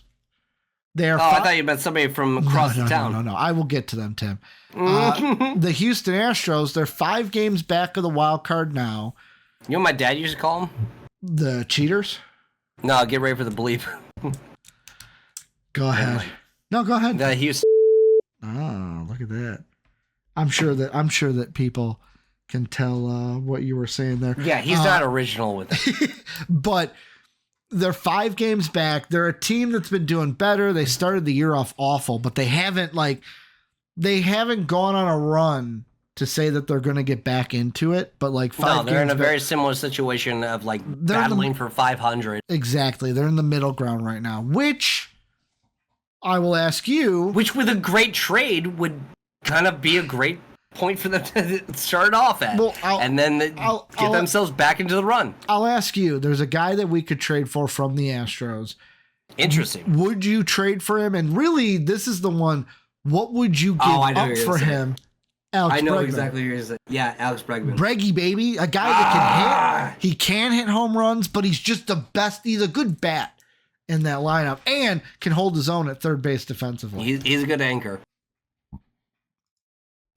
I thought you meant somebody from across the town. No. I will get to them, Tim. The Houston Astros, they're 5 games back of the wild card now. You know what my dad used to call them? The cheaters? No, get ready for the bleep. Go ahead. No, go ahead. The Houston. Oh, look at that. I'm sure that people can tell what you were saying there. Yeah, he's not original with it. But they're 5 games back. They're a team that's been doing better. They started the year off awful, but they haven't gone on a run to say that they're going to get back into it. But like 5 games they're in a very similar situation of like battling for 500. Exactly. They're in the middle ground right now, which I will ask you. Which with a great trade would kind of be a great point for them to start off at, and then get themselves back into the run. I'll ask you, there's a guy that we could trade for from the Astros. Interesting. Would you trade for him? And really, this is the one, what would you give up for him? I know exactly who you're saying. Yeah, Alex Bregman. Breggy, baby. A guy that can hit. He can hit home runs, but he's just the best. He's a good bat in that lineup and can hold his own at third base defensively. He's a good anchor.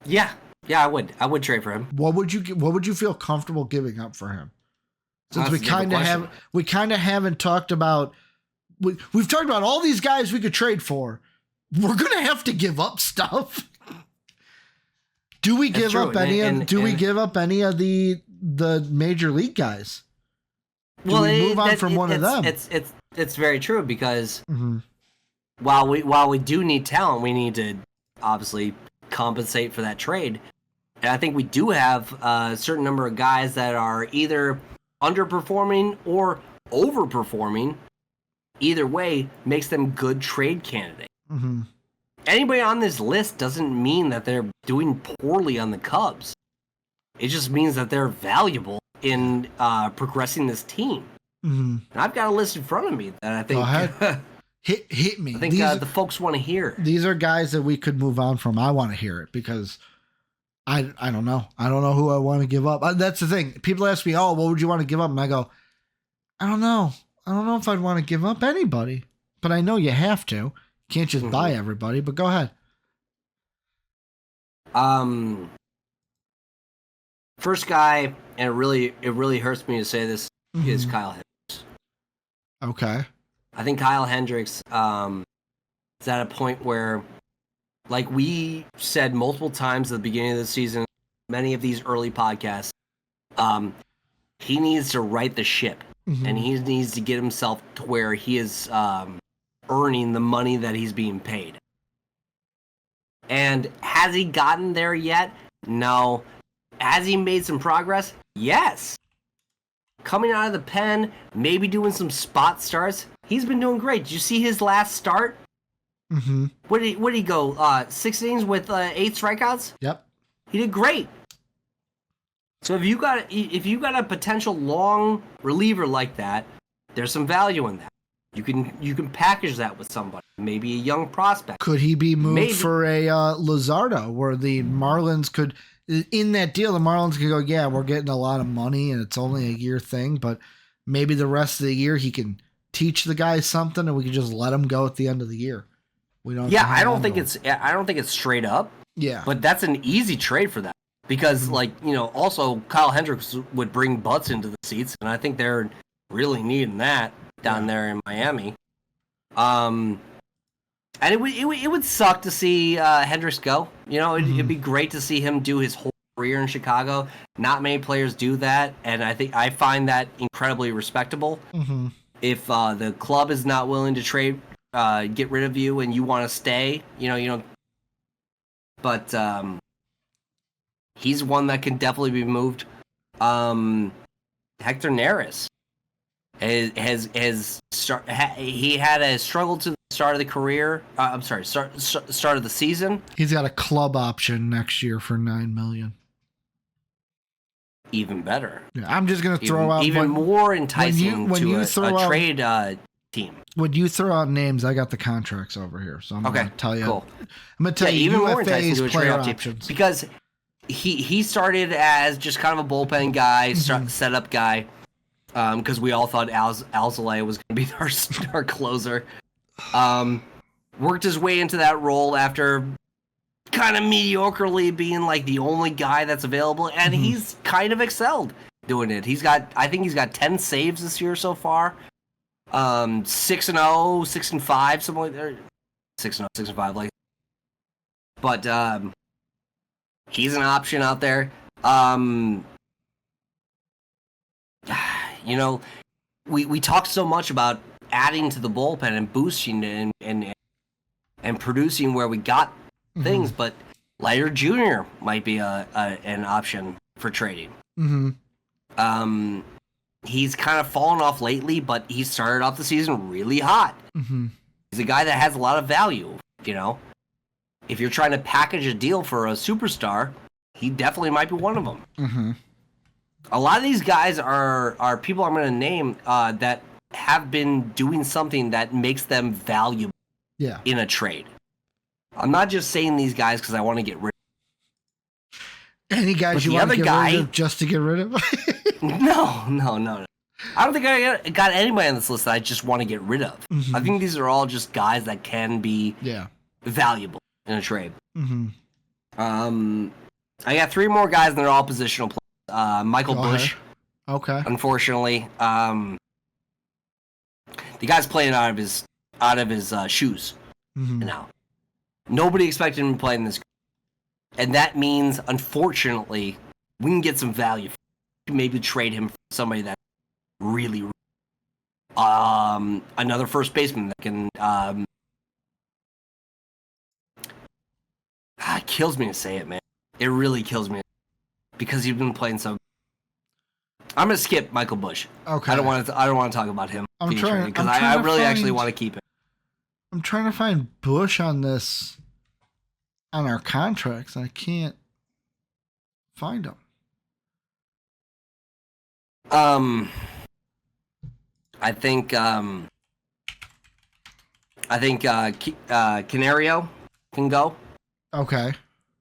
Yeah, I would trade for him. What would you feel comfortable giving up for him? Since we kind of haven't talked about, we've talked about all these guys we could trade for. We're gonna have to give up stuff. Do we give up any of the major league guys? Do we move on from one of them? It's very true because while we do need talent, we need to obviously compensate for that trade. And I think we do have a certain number of guys that are either underperforming or overperforming. Either way makes them good trade candidates. Mm-hmm. Anybody on this list doesn't mean that they're doing poorly on the Cubs. It just means that they're valuable in progressing this team. Mm-hmm. And I've got a list in front of me that I think... Go ahead. Hit me. I think the folks want to hear. These are guys that we could move on from. I want to hear it because I don't know. I don't know who I want to give up. That's the thing. People ask me, what would you want to give up? And I go, I don't know. I don't know if I'd want to give up anybody. But I know you have to. You can't just buy everybody, but go ahead. First guy, and it really hurts me to say this, is Kyle Hendricks. Okay. I think Kyle Hendricks is at a point where like we said multiple times at the beginning of the season, many of these early podcasts, he needs to right the ship, and he needs to get himself to where he is earning the money that he's being paid. And has he gotten there yet? No. Has he made some progress? Yes. Coming out of the pen, maybe doing some spot starts. He's been doing great. Did you see his last start? Mm-hmm. What did he go? 6 innings with 8 strikeouts? Yep. He did great. So if you got a potential long reliever like that, there's some value in that. You can package that with somebody, maybe a young prospect. Could he be moved for a Luzardo, where the Marlins could, in that deal, the Marlins could go, yeah, we're getting a lot of money and it's only a year thing, but maybe the rest of the year he can teach the guy something and we can just let him go at the end of the year. We don't. Yeah, I don't think it's straight up. Yeah, but that's an easy trade for that because, also Kyle Hendricks would bring butts into the seats, and I think they're really needing that down there in Miami. And it would suck to see Hendricks go. It'd be great to see him do his whole career in Chicago. Not many players do that, and I find that incredibly respectable. Mm-hmm. If the club is not willing to trade, get rid of you, and you want to stay, you don't. But he's one that can definitely be moved. Hector Neris he had a struggle to the start of the career. Start of the season. He's got a club option next year for $9 million. Even better. Yeah, I'm just gonna throw out even more enticing to a trade team. When you throw out names, I got the contracts over here, so I'm gonna tell you. Cool. I'm gonna tell you even more enticing UFA's to a player trade options because he started as just kind of a bullpen guy, setup guy. Because we all thought Alzolay was going to be our closer. Worked his way into that role after kind of mediocrely being like the only guy that's available, and he's kind of excelled doing it. I think he's got 10 saves this year so far. 6-0, 6-5, something like that. 6-0, 6-5, like. But he's an option out there. We talked so much about adding to the bullpen and boosting and producing where we got things, but Leiter Jr. might be an option for trading. Mm-hmm. He's kind of fallen off lately, but he started off the season really hot. Mm-hmm. He's a guy that has a lot of value. If you're trying to package a deal for a superstar, he definitely might be one of them. Mm-hmm. A lot of these guys are people I'm going to name that have been doing something that makes them valuable in a trade. I'm not just saying these guys because I want to get rid of them. Any guys you want to get rid of just to get rid of? No. I don't think I got anybody on this list that I just want to get rid of. Mm-hmm. I think these are all just guys that can be valuable in a trade. Mm-hmm. I got 3 more guys, and they're all positional players. Michael Bush. Okay. Unfortunately, the guy's playing out of his shoes now. Nobody expected him to play in this, and that means, unfortunately, we can get some value. Maybe trade him for somebody that really, another first baseman that can. It kills me to say it, man. It really kills me. Because he's been playing so. I'm gonna skip Michael Bush. Okay. I don't want to talk about him. Because I really actually want to keep it. I'm trying to find Bush on our contracts. I can't find him. I think Canario can go. Okay.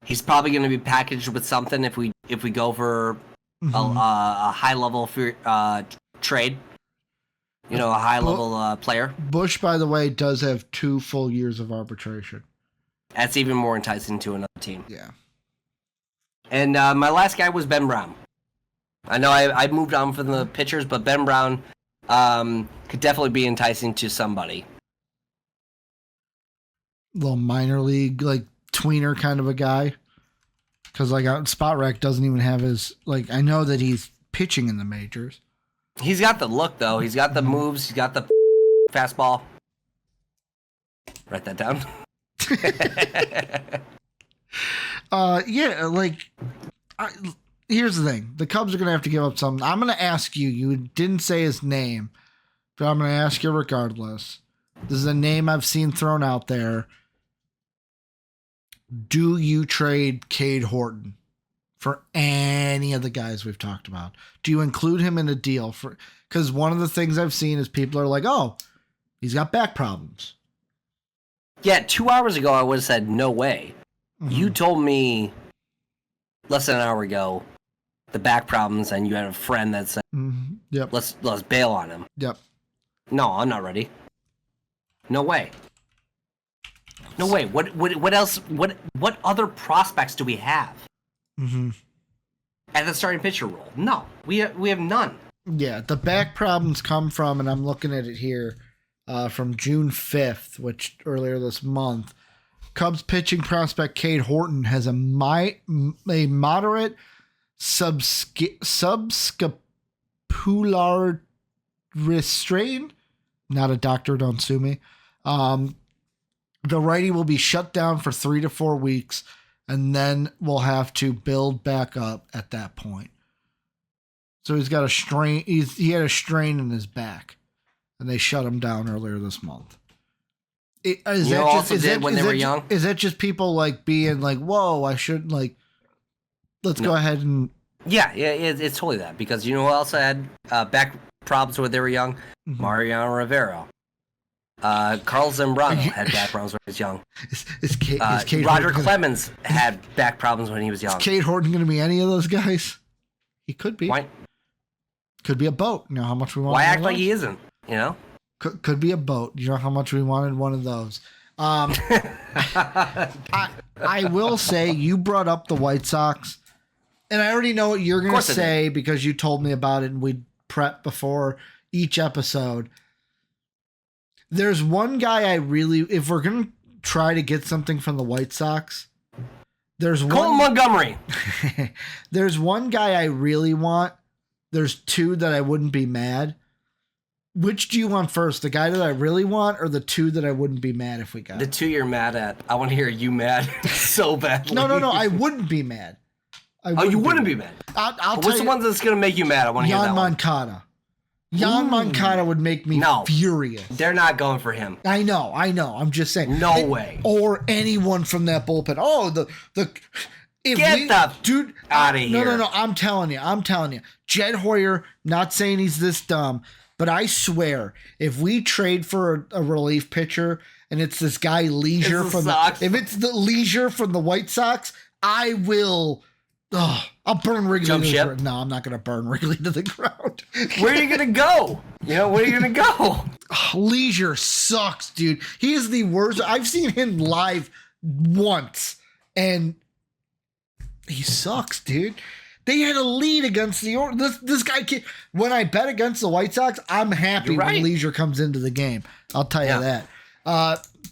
He's probably going to be packaged with something if we go for a high level trade. A high level player. Bush, by the way, does have 2 full years of arbitration. That's even more enticing to another team. Yeah. And my last guy was Ben Brown. I know I moved on from the pitchers, but Ben Brown could definitely be enticing to somebody. Little minor league, like tweener kind of a guy. Because like Spot Rec doesn't even have his like. I know that he's pitching in the majors. He's got the look though. He's got the moves. He's got the fastball. Write that down. Yeah, like here's the thing: the Cubs are gonna have to give up something. I'm gonna ask you. You didn't say his name, but I'm gonna ask you regardless. This is a name I've seen thrown out there. Do you trade Cade Horton for any of the guys we've talked about? Do you include him in a deal for? Because one of the things I've seen is people are like, "Oh, he's got back problems." Yeah, 2 hours ago I would have said no way. Mm-hmm. You told me less than an hour ago the back problems, and you had a friend that said, "Yep, let's bail on him." yep." No, I'm not ready. No way. No way. What else? What other prospects do we have at the starting pitcher role? No, we have none. Yeah, the back problems come from, and I'm looking at it here, from June 5th, which earlier this month. Cubs pitching prospect Cade Horton has a moderate subscapular restraint. Not a doctor, don't sue me. The righty will be shut down for 3 to 4 weeks, and then we'll have to build back up at that point. So he's got a strain. He had a strain in his back, and they shut him down earlier this month. Is that just people like being like, "Whoa, I shouldn't like"? Let's go ahead and. Yeah, it's totally that, because you know who else had back problems when they were young? Mariano Rivera. Carl Zambrano had back problems when he was young. Is Cade Roger Clemens had back problems when he was young. Is Cade Horton going to be any of those guys? He could be. Why? Could be a boat. You know how much we want. Why act like he isn't? You know. Could be a boat. You know how much we wanted one of those. I will say you brought up the White Sox, and I already know what you're going to say because you told me about it and we prepped before each episode. There's one guy if we're going to try to get something from the White Sox, Colton Montgomery. There's one guy I really want. There's two that I wouldn't be mad. Which do you want first? The guy that I really want or the two that I wouldn't be mad if we got? The two you're mad at. I want to hear you mad so badly. No. I wouldn't be mad. You wouldn't be mad? I'll tell what's the one that's going to make you mad? I want to hear that one. Moncada. Jan Moncada would make me furious. They're not going for him. I know. I'm just saying. No way. Or anyone from that bullpen. Oh, Get the dude out of here. No. I'm telling you. Jed Hoyer, not saying he's this dumb, but I swear, if we trade for a relief pitcher and it's this guy Leisure if it's the Leisure from the White Sox, I will. I'll burn Wrigley to the ground. No, I'm not going to burn Wrigley to the ground. Where are you going to go? Where are you going to go? Leisure sucks, dude. He is the worst. I've seen him live once, and he sucks, dude. They had a lead against the this guy. When I bet against the White Sox, I'm happy when Leisure comes into the game. I'll tell you that.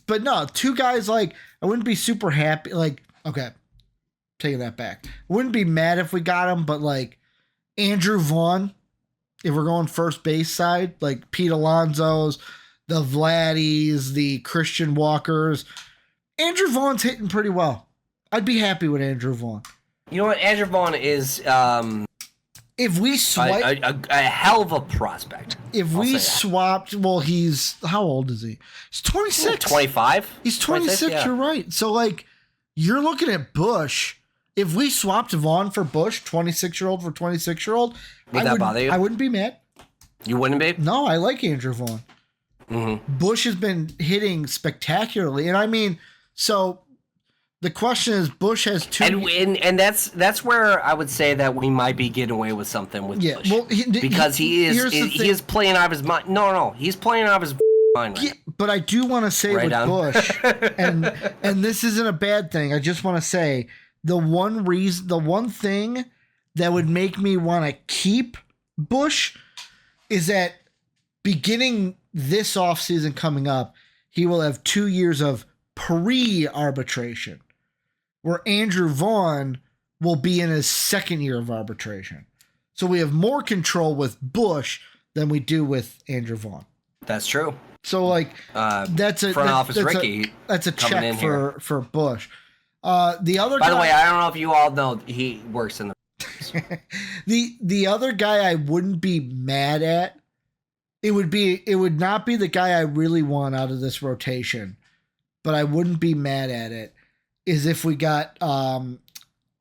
But no, two guys like I wouldn't be super happy. Like, okay. Taking that back. Wouldn't be mad if we got him, but like Andrew Vaughn, if we're going first base side, like Pete Alonso's, the Vladdies, the Christian Walkers, Andrew Vaughn's hitting pretty well. I'd be happy with Andrew Vaughn. You know what? Andrew Vaughn is if we swipe a hell of a prospect. If we swapped, well, how old is he? He's 26. 25? He's 26, yeah. You're right. So like you're looking at Bush. If we swapped Vaughn for Bush, 26-year-old for 26-year-old, would that bother you? I wouldn't be mad. You wouldn't be? No, I like Andrew Vaughn. Mm-hmm. Bush has been hitting spectacularly. And I mean, so the question is, Bush has two... And that's where I would say that we might be getting away with something with Bush. Well, because he is playing out of his mind. No, he's playing out of his mind right now. But I do want to say with Bush, and this isn't a bad thing, I just want to say... The one thing that would make me want to keep Bush is that beginning this offseason coming up, he will have 2 years of pre-arbitration. where Andrew Vaughn will be in his second year of arbitration. So we have more control with Bush than we do with Andrew Vaughn. That's true. So like that's a front office that's Ricky. That's a check for Bush. The other By guy, the way, I don't know if you all know he works in the the other guy I wouldn't be mad at. It would not be the guy I really want out of this rotation, but I wouldn't be mad at it. Is if we got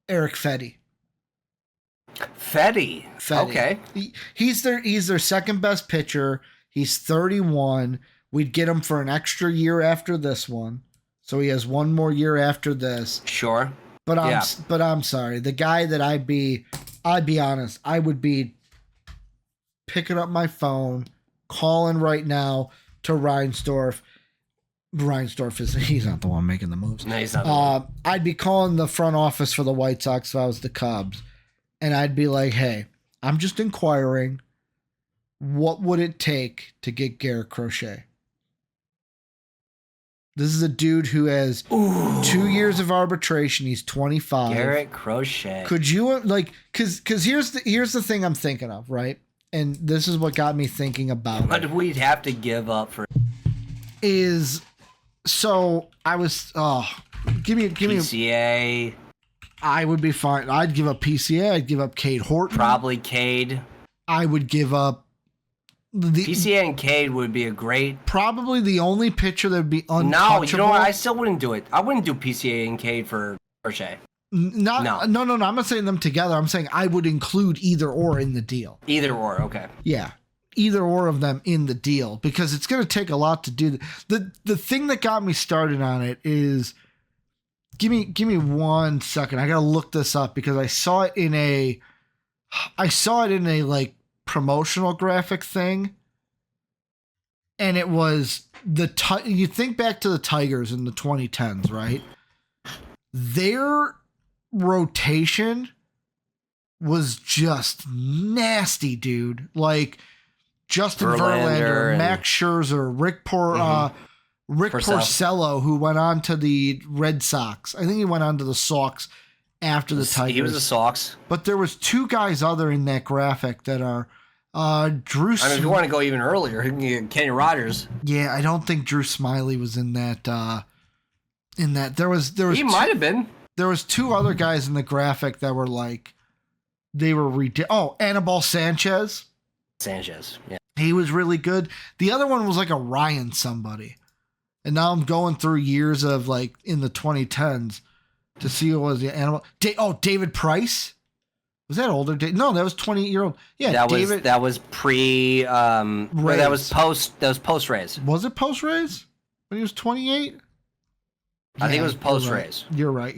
Eric Fedde. Fedde. Okay. He's their second best pitcher. He's 31. We'd get him for an extra year after this one. So he has one more year after this. Sure. But I'm sorry. The guy that I'd be honest, I would be picking up my phone, calling right now to Reinsdorf. He's not the one making the moves. No, he's not. I'd be calling the front office for the White Sox if I was the Cubs. And I'd be like, hey, I'm just inquiring, what would it take to get Garrett Crochet? This is a dude who has 2 years of arbitration. He's 25. Garrett Crochet. Could you because here's the thing I'm thinking of, right? And this is what got me thinking about what we'd have to give up for I was give me PCA. I would be fine. I'd give up PCA. I'd give up Cade Horton. Probably Cade. I would give up PCA and Cade would be a great. Probably the only pitcher that would be untouchable. No, you know what? I still wouldn't do it. I wouldn't do PCA and Cade for Crochet. No. I'm not saying them together. I'm saying I would include either or in the deal. Either or, okay. Yeah, either or of them in the deal because it's going to take a lot to do. The thing that got me started on it is, give me 1 second. I got to look this up because I saw it in a like promotional graphic thing, and it was you think back to the Tigers in the 2010s, right? Their rotation was just nasty, dude. Like Justin Verlander, Max Scherzer, Rick Porcello, who went on to the Red Sox. I think he went on to the Sox after the Tigers. He was the Sox. But there was 2 guys other in that graphic that are Drew. I mean, if you want to go even earlier, Kenny Rogers. Yeah, I don't think Drew Smiley was in that. There was. He might have been. There was 2 other guys in the graphic that were like, they were Anibal Sanchez. Yeah. He was really good. The other one was like a Ryan somebody. And now I'm going through years of like in the 2010s to see what was the animal. David Price. Was that older? No, that was 28-year-old. Yeah, that was pre. That was post Rays. Was it post Rays when he was 28? I think it was post Rays. You're right.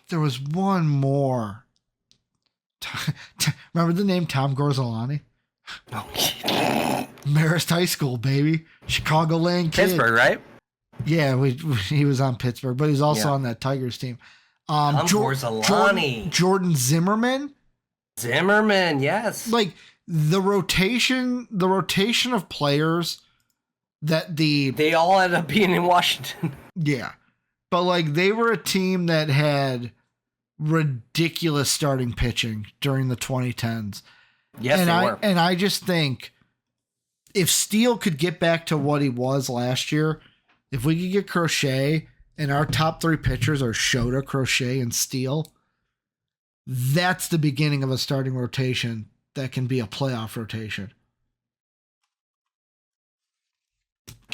There was one more. Remember the name Tom Gorzolani? Marist High School, baby. Chicagoland kid. Pittsburgh, right? Yeah, he was on Pittsburgh, but he was also on that Tigers team. Gorzolani. Jordan Zimmerman. Yes. Like the rotation of players that they all ended up being in Washington. Yeah. But like they were a team that had ridiculous starting pitching during the 2010s. Yes, they were. And I just think if Steele could get back to what he was last year, if we could get Crochet and our top 3 pitchers are Shota, Crochet, and Steele, that's the beginning of a starting rotation that can be a playoff rotation.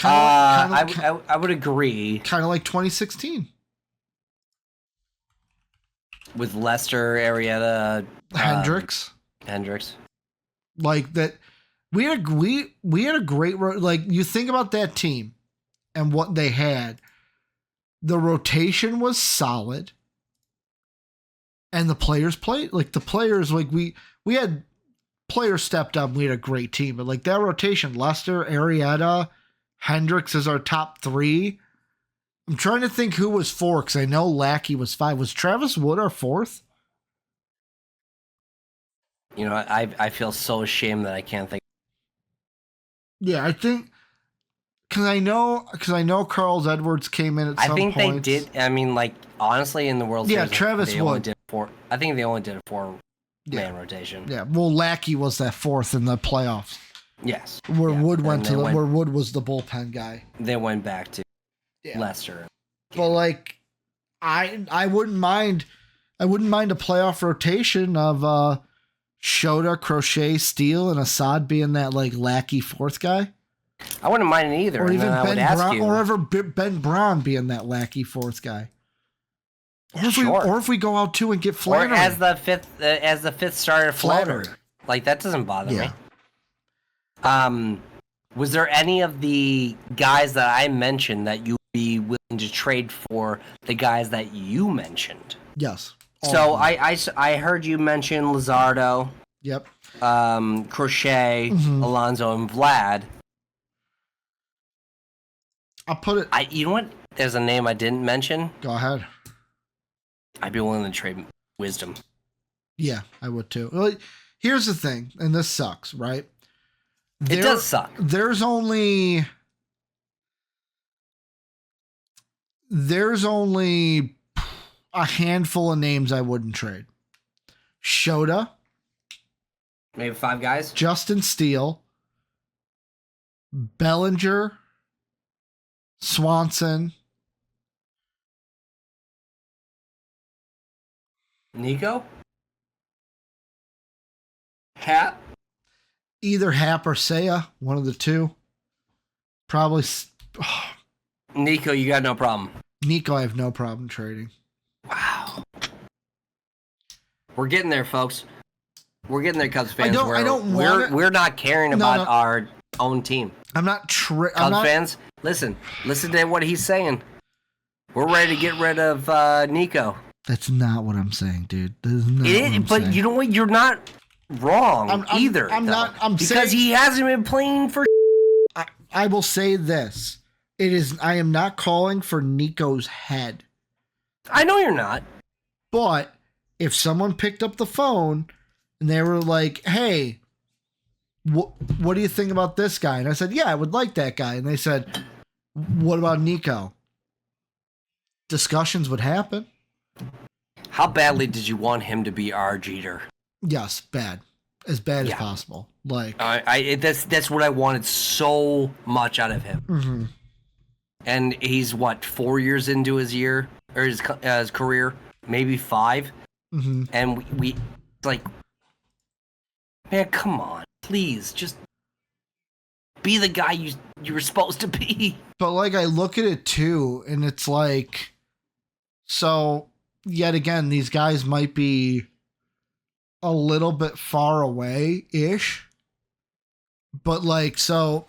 I would agree. Kind of like 2016 with Lester, Arrieta, Hendricks. Like that, we had a great like you think about that team and what they had. The rotation was solid, and the players played like we had players stepped up. We had a great team, but like that rotation, Lester, Arrieta, Hendricks is our top 3. I'm trying to think who was 4 because I know Lackey was 5. Was Travis Wood our 4th? You know, I feel so ashamed that I can't think. Yeah, I think because I know Carl Edwards came in at some point. I think they did. I mean, like, honestly, in the World Series, Travis Wood. I think they only did a 4-man rotation. Yeah, well, Lackey was that fourth in the playoffs. Yes. Where Wood where Wood was the bullpen guy. They went back to Lester. But like, I wouldn't mind a playoff rotation of Shota, Crochet, Steele, and Assad being that like Lackey fourth guy. I wouldn't mind it either. Or even Ben Braun being that Lackey fourth guy. Or if we go out too and get Flannery. Or as the fifth starter floater. Like, that doesn't bother me. Was there any of the guys that I mentioned that you'd be willing to trade for the guys that you mentioned? Yes. So I heard you mention Luzardo. Yep. Crochet, Alonso, and Vlad. I'll put it. You know what? There's a name I didn't mention. Go ahead. I'd be willing to trade Wisdom. Yeah, I would too. Well, here's the thing, and this sucks, right? It does suck. There's only a handful of names I wouldn't trade. Shota. Maybe 5 guys. Justin Steele. Bellinger. Swanson. Nico? Hap? Either Hap or Seiya, one of the two. Probably. Nico, you got no problem. Nico, I have no problem trading. Wow. We're getting there, folks. We're getting there, Cubs fans. We're not caring about our own team. I'm not Cubs fans, listen to what he's saying. We're ready to get rid of Nico. That's not what I'm saying, dude. That is not what I'm but saying. You know what? You're not wrong either. I'm because saying, he hasn't been playing for. I will say this: I am not calling for Nico's head. I know you're not. But if someone picked up the phone and they were like, "Hey, what do you think about this guy?" And I said, "Yeah, I would like that guy." And they said, "What about Nico?" Discussions would happen. How badly did you want him to be our Jeter? Yes, bad. As bad as possible. Like that's what I wanted so much out of him. Mm-hmm. And he's 4 years into his year or his career, maybe 5. Mm-hmm. And we like, man, come on, please, just be the guy you were supposed to be. But like, I look at it too, and it's like, so yet again, these guys might be a little bit far away-ish. But like, so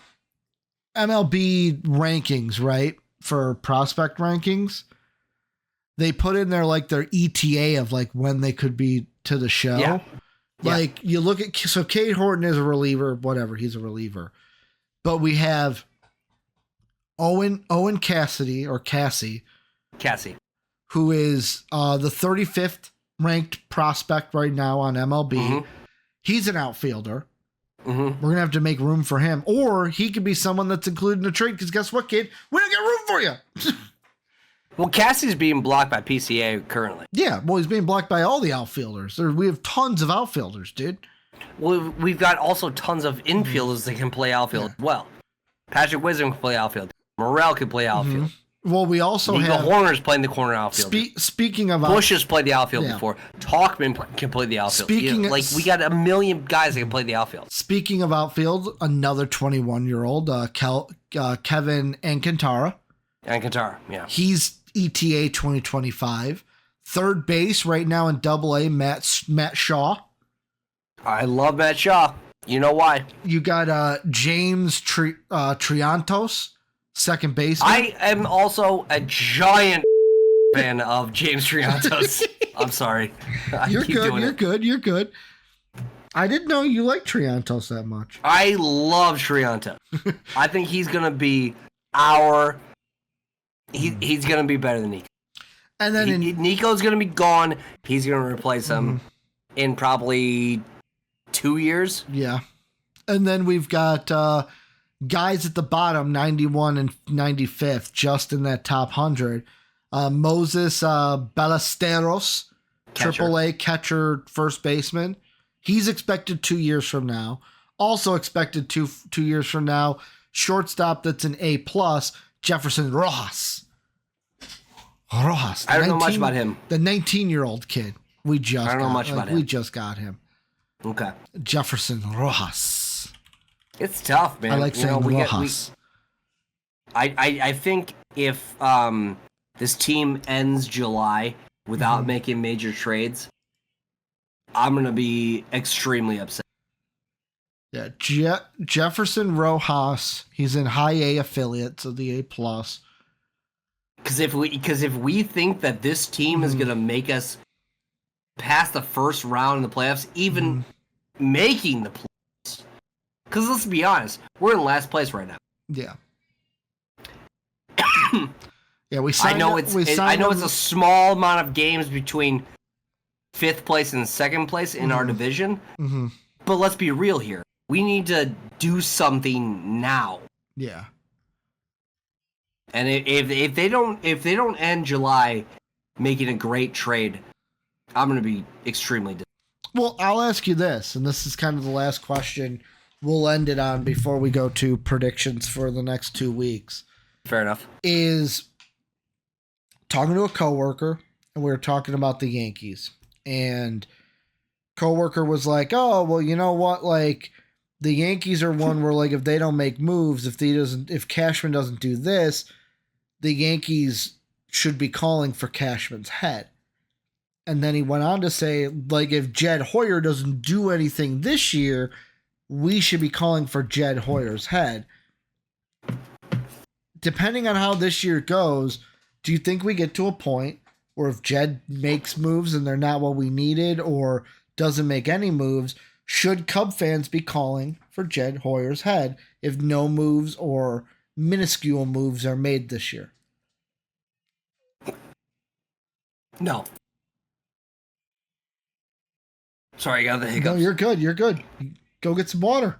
MLB rankings, right? For prospect rankings, they put in there like their ETA of like when they could be to the show. Yeah. Like you look at, so Cade Horton is a reliever, whatever, he's a reliever. But we have Owen Cassidy, who is the 35th ranked prospect right now on MLB. Mm-hmm. He's an outfielder. Mm-hmm. We're going to have to make room for him. Or he could be someone that's included in the trade, because guess what, kid? We don't got room for you. Well, Cassie's being blocked by PCA currently. Yeah, well, he's being blocked by all the outfielders. We have tons of outfielders, dude. Well, we've got also tons of infielders that can play outfield as well. Patrick Wisdom can play outfield. Morel can play outfield. Mm-hmm. Well, we also Nico have Horner's playing the corner outfield. Speaking of Bush has played the outfield before. Talkman can play the outfield. We got a million guys that can play the outfield. Speaking of outfield, another 21-year-old, Kevin Alcantara. Yeah. He's ETA 2025. Third base right now in Double-A, Matt Shaw. I love Matt Shaw. You know why? You got James Triantos, second baseman. I am also a giant fan of James Triantos. I'm sorry. You're good. I didn't know you liked Triantos that much. I love Triantos. I think he's going to be he's going to be better than Nico. And then Nico's going to be gone. He's going to replace him in probably 2 years. Yeah. And then we've got guys at the bottom, 91 and 95th, just in that top 100. Moses Ballesteros, AAA catcher, first baseman. He's expected 2 years from now. Also expected two years from now, shortstop that's an A+, Jefferson Rojas. I don't know much about him. The 19-year-old kid. I don't know much about him. We just got him. Okay. Jefferson Rojas. It's tough, man. I like saying Rojas. I think if this team ends July without making major trades, I'm going to be extremely upset. Yeah, Jefferson Rojas, he's in high A affiliate, so the A+. Because if we think that this team is going to make us past the first round in the playoffs, even making the playoffs, because let's be honest, we're in last place right now. Yeah. Yeah, we signed. I know it's a small amount of games between 5th place and 2nd place in our division, but let's be real here. We need to do something now. Yeah. And if they don't end July making a great trade, I'm going to be extremely disappointed. Well, I'll ask you this, and this is kind of the last question we'll end it on before we go to predictions for the next 2 weeks. Fair enough. Is talking to a coworker, and we were talking about the Yankees, and coworker was like, "Oh, well, you know what? Like, the Yankees are one where, like, if they don't make moves, if Cashman doesn't do this, the Yankees should be calling for Cashman's head." And then he went on to say, like, if Jed Hoyer doesn't do anything this year, we should be calling for Jed Hoyer's head. Depending on how this year goes, do you think we get to a point where if Jed makes moves and they're not what we needed or doesn't make any moves, should Cub fans be calling for Jed Hoyer's head if no moves or minuscule moves are made this year? No. Sorry, I got the hiccups. No, you're good. You're good. Go get some water.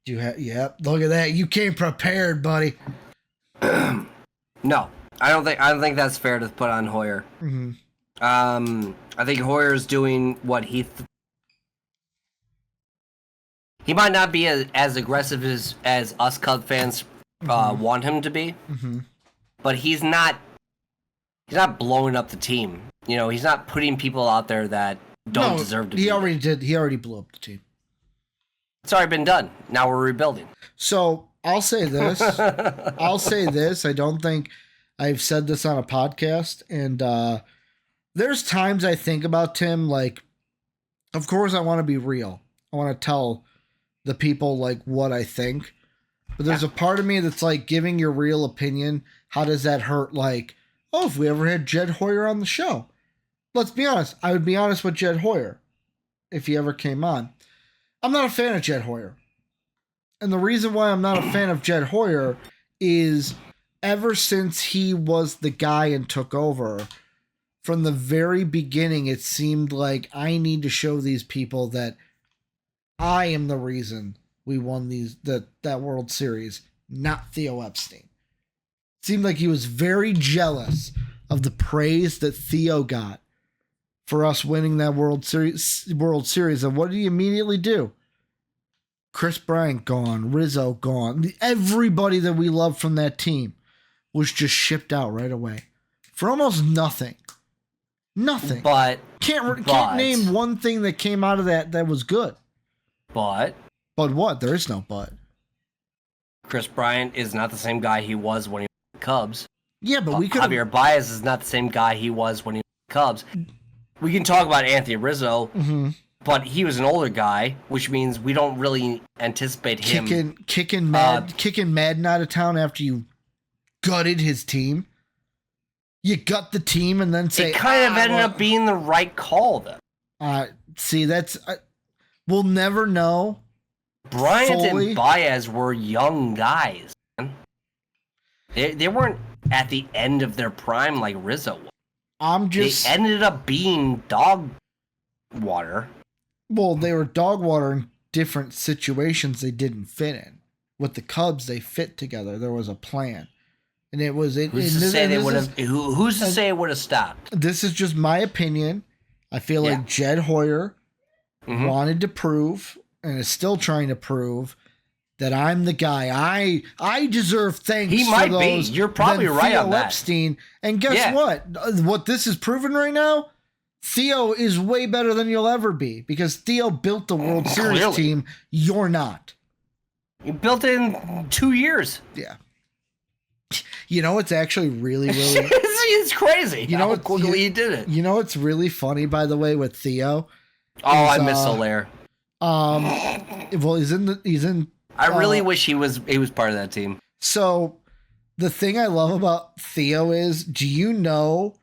Yeah, look at that. You came prepared, buddy. No, I don't think that's fair to put on Hoyer. I think Hoyer's doing what he might not be as aggressive as us Cub fans want him to be, but he's not blowing up the team. You know, he's not putting people out there that don't deserve to be. He already did. He already blew up the team. It's already been done. Now we're rebuilding. So I'll say this. I don't think I've said this on a podcast, and there's times I think about Tim, like, of course I want to be real. I want to tell the people, like, what I think. But there's a part of me that's like, giving your real opinion, how does that hurt? Like, oh, if we ever had Jed Hoyer on the show. Let's be honest. I would be honest with Jed Hoyer if he ever came on. I'm not a fan of Jed Hoyer. And the reason why I'm not a fan of Jed Hoyer is ever since he was the guy and took over, from the very beginning, it seemed like I need to show these people that I am the reason we won that World Series, not Theo Epstein. It seemed like he was very jealous of the praise that Theo got for us winning that World Series. And what did he immediately do? Chris Bryant gone, Rizzo gone. Everybody that we loved from that team was just shipped out right away for almost nothing. Nothing. But can't name one thing that came out of that was good. But what? There is no but. Chris Bryant is not the same guy he was when he was with the Cubs. Yeah, but we could. Javier Baez is not the same guy he was when he was with the Cubs. We can talk about Anthony Rizzo, but he was an older guy, which means we don't really anticipate him kicking Madden out of town after you gutted his team. You gut the team and then say it kind of ended up being the right call, though. See, that's we'll never know. Bryant and Baez were young guys, man. They weren't at the end of their prime like Rizzo was. They ended up being dog water. Well, they were dog water different situations they didn't fit in. With the Cubs, they fit together. There was a plan. And it was... Who's to say it would have stopped? This is just my opinion. I feel like Jed Hoyer wanted to prove, and is still trying to prove, that I'm the guy. I deserve thanks. He might be. You're probably right on that. Epstein. And guess what? What this is proven right now, Theo is way better than you'll ever be, because Theo built the World Series team. You're not. You built it in 2 years. Yeah. You know, it's actually really, really... it's crazy. You know how quickly he did it. You know what's really funny, by the way, with Theo? I miss Soler. Well, he's in... I really wish he was part of that team. So, the thing I love about Theo is, do you know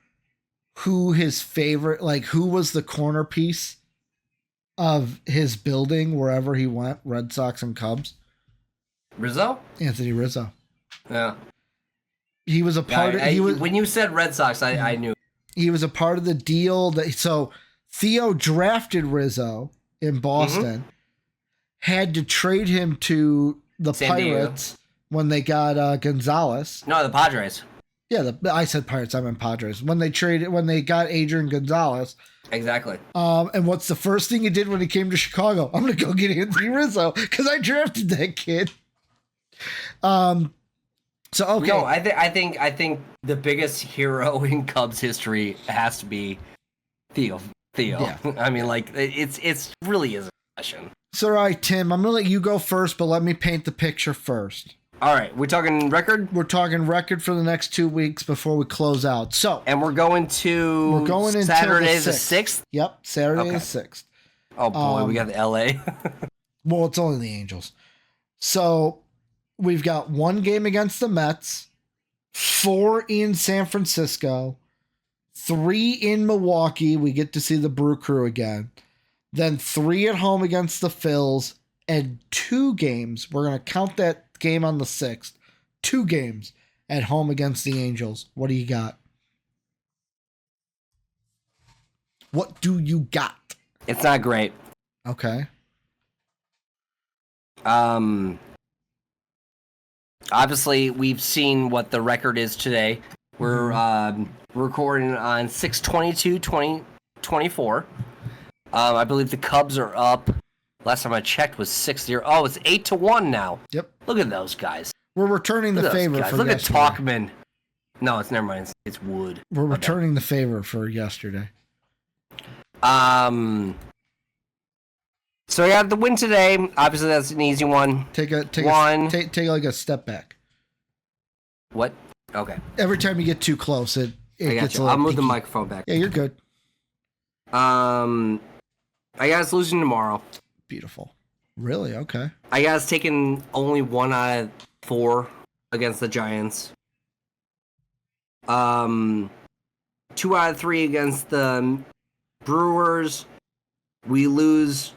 who his favorite, like, who was the corner piece of his building wherever he went, Red Sox and Cubs? Rizzo? Anthony Rizzo. Yeah. He was a part of... when you said Red Sox, I knew. He was a part of the deal. So, Theo drafted Rizzo in Boston, had to trade him to the Pirates when they got Gonzalez. No, the Padres. Yeah, I said Pirates, I meant Padres. When they got Adrian Gonzalez. Exactly. And what's the first thing he did when he came to Chicago? I'm going to go get Anthony Rizzo because I drafted that kid. So, okay. No, I think the biggest hero in Cubs history has to be Theo. Yeah. I mean, like, it's really is a question. So, all right, Tim, I'm going to let you go first, but let me paint the picture first. All right, we're talking record? We're talking record for the next 2 weeks before we close out. So, and we're going until Saturday the 6th? Yep, Saturday the 6th. Oh, boy, we got the LA. Well, it's only the Angels. So, we've got 1 game against the Mets, 4 in San Francisco, 3 in Milwaukee. We get to see the Brew Crew again. Then 3 at home against the Phils, and 2 games. We're going to count that game on the 6th. 2 games at home against the Angels. What do you got? What do you got? It's not great. Okay. Obviously, we've seen what the record is today. We're recording on 6/22/2024. I believe the Cubs are up. Last time I checked was 6-0. Oh, it's 8-1 now. Yep. Look at those guys. We're returning the favor for Look yesterday. at Talkman. No, it's never mind. It's Wood. We're returning the favor for yesterday. So I got the win today. Obviously, that's an easy one. Take like a step back. What? Okay. Every time you get too close, it gets a little I'll move the peaky. microphone back. Yeah, you're good. I got us losing tomorrow. Beautiful. Really? Okay. I got us taking only 1 out of 4 against the Giants. 2 out of 3 against the Brewers. We lose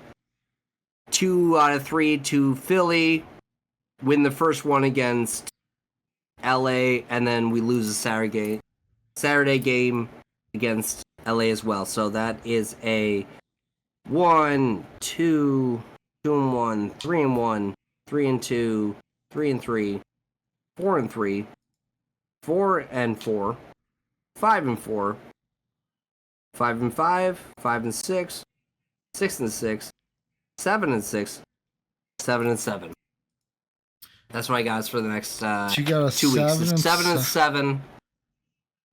2 out of 3 to Philly. Win the first one against LA, and then we lose the Saturday game against LA as well. So that is a 1, 2, 2-1, 3-1, 3-2, 3-3, 4-3, 4-4, 5-4, 5-5, 5-6, 6-6, 7-6, 7-7. That's what I got us for the next So you got a 2 weeks. 7-7.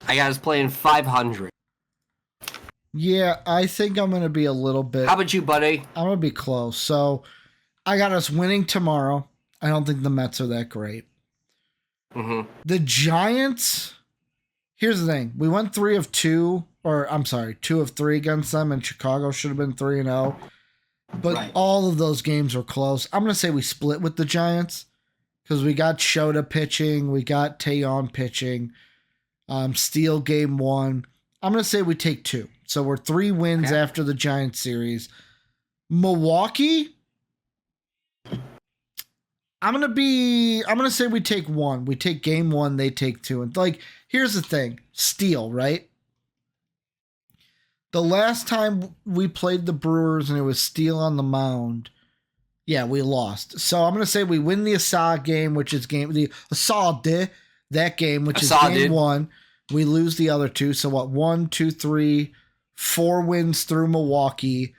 I got us playing 500. Yeah, I think I'm going to be a little bit... How about you, buddy? I'm going to be close. So, I got us winning tomorrow. I don't think the Mets are that great. Mm-hmm. The Giants... Here's the thing. We went 2 of 3 against them, and Chicago should have been 3-0. But all of those games were close. I'm going to say we split with the Giants because we got Shota pitching. We got Taillon pitching. Steele game 1. I'm going to say we take 2. So we're 3 wins after the Giants series. Milwaukee, I'm going to say we take 1. We take game 1, they take 2. And like, here's the thing. Steele, right? The last time we played the Brewers and it was Steele on the mound, Yeah, we lost. So I'm going to say we win the Asa game, which is that game, which is game 1. We lose the other 2. So what? 1, 2, 3, 4 wins through Milwaukee.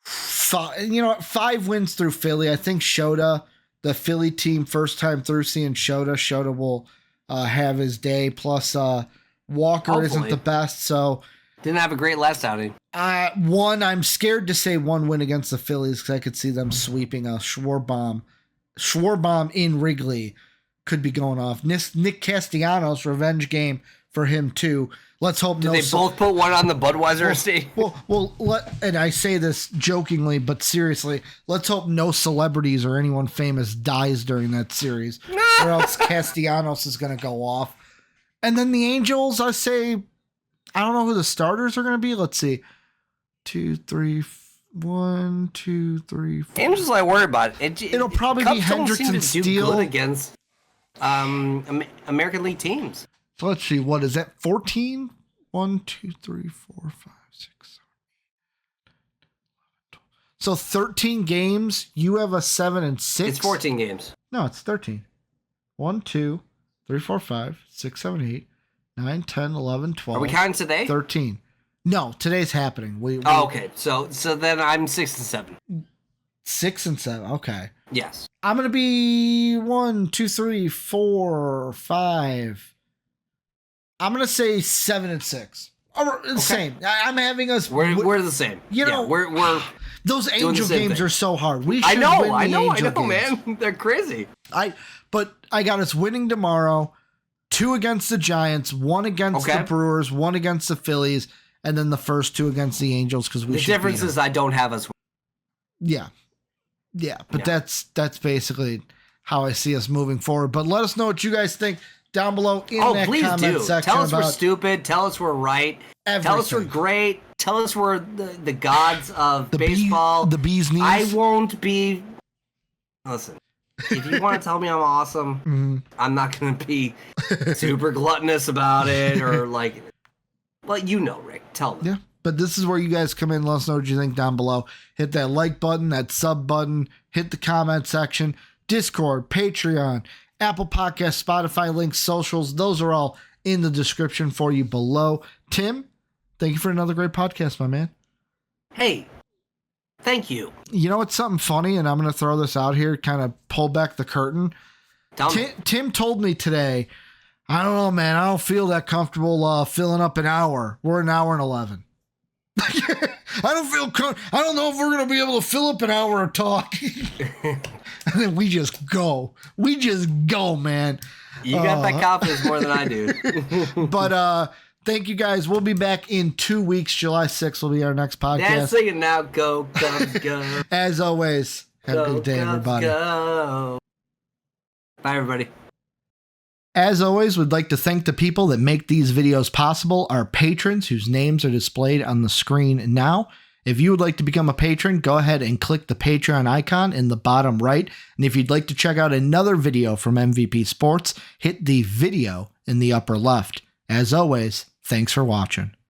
5 wins through Philly. I think Shota, the Philly team, first time through seeing Shota. Shota will have his day. Plus, Walker Hopefully. isn't the best, so Didn't have a great last outing. I'm scared to say 1 win against the Phillies because I could see them sweeping a Schwarber bomb in Wrigley could be going off. Nick Castellanos revenge game for him too. Let's hope Did they both put one on the Budweiser estate? And I say this jokingly, but seriously, let's hope no celebrities or anyone famous dies during that series, or else Castellanos is going to go off. And then the Angels, I say, I don't know who the starters are going to be. Let's see. 1, 2, 3, 4. Angels, I worry about it. It'll probably be Hendricks and Steele. Good against American League teams. So let's see. What is that? 14? 1, 2, 3, 4, 5, 6, 7, 8, 9, 10, 11, 12. So 13 games. You have a 7 and 6. It's 14 games. No, it's 13. 1, 2, 3, 4, 5, 6, 7, 8, 9, 10, 11, 12. Are we counting today? 13. No, today's happening. Okay. So then I'm 6 and 7. 6 and 7. Okay. Yes. I'm going to be 1, 2, 3, 4, 5. I'm going to say 7 and 6. Same. I'm having us. We're the same. We're those Angel games are so hard. I know, man. They're crazy. But I got us winning tomorrow. 2 against the Giants, 1 against the Brewers, 1 against the Phillies, and then the first 2 against the Angels because we. The difference is I don't have us. Yeah, but that's basically how I see us moving forward. But let us know what you guys think down below in that comment section. Tell us we're stupid. Tell us we're right. Everything. Tell us we're great. Tell us we're the gods of baseball. The bee's knees. I won't be. Listen. If you want to tell me I'm awesome, I'm not going to be super gluttonous about it or like, well, Rick, tell them. Yeah, but this is where you guys come in. Let us know what you think down below. Hit that like button, that sub button, hit the comment section, Discord, Patreon, Apple Podcasts, Spotify links, socials. Those are all in the description for you below. Tim, thank you for another great podcast, my man. Hey. Thank you. You know what's something funny, and I'm going to throw this out here, kind of pull back the curtain. Tim told me today, I don't know, man, I don't feel that comfortable filling up an hour. We're an hour and 11. I don't know if we're going to be able to fill up an hour of talk. And then we just go. Man. You got that confidence more than I do. But, thank you guys. We'll be back in 2 weeks. July 6th will be our next podcast. That's singing now. Go, Cubs, go. As always, have a good day, Cubs, everybody. Go. Bye, everybody. As always, we'd like to thank the people that make these videos possible, our patrons whose names are displayed on the screen now. If you would like to become a patron, go ahead and click the Patreon icon in the bottom right. And if you'd like to check out another video from MVP Sports, hit the video in the upper left. As always, thanks for watching.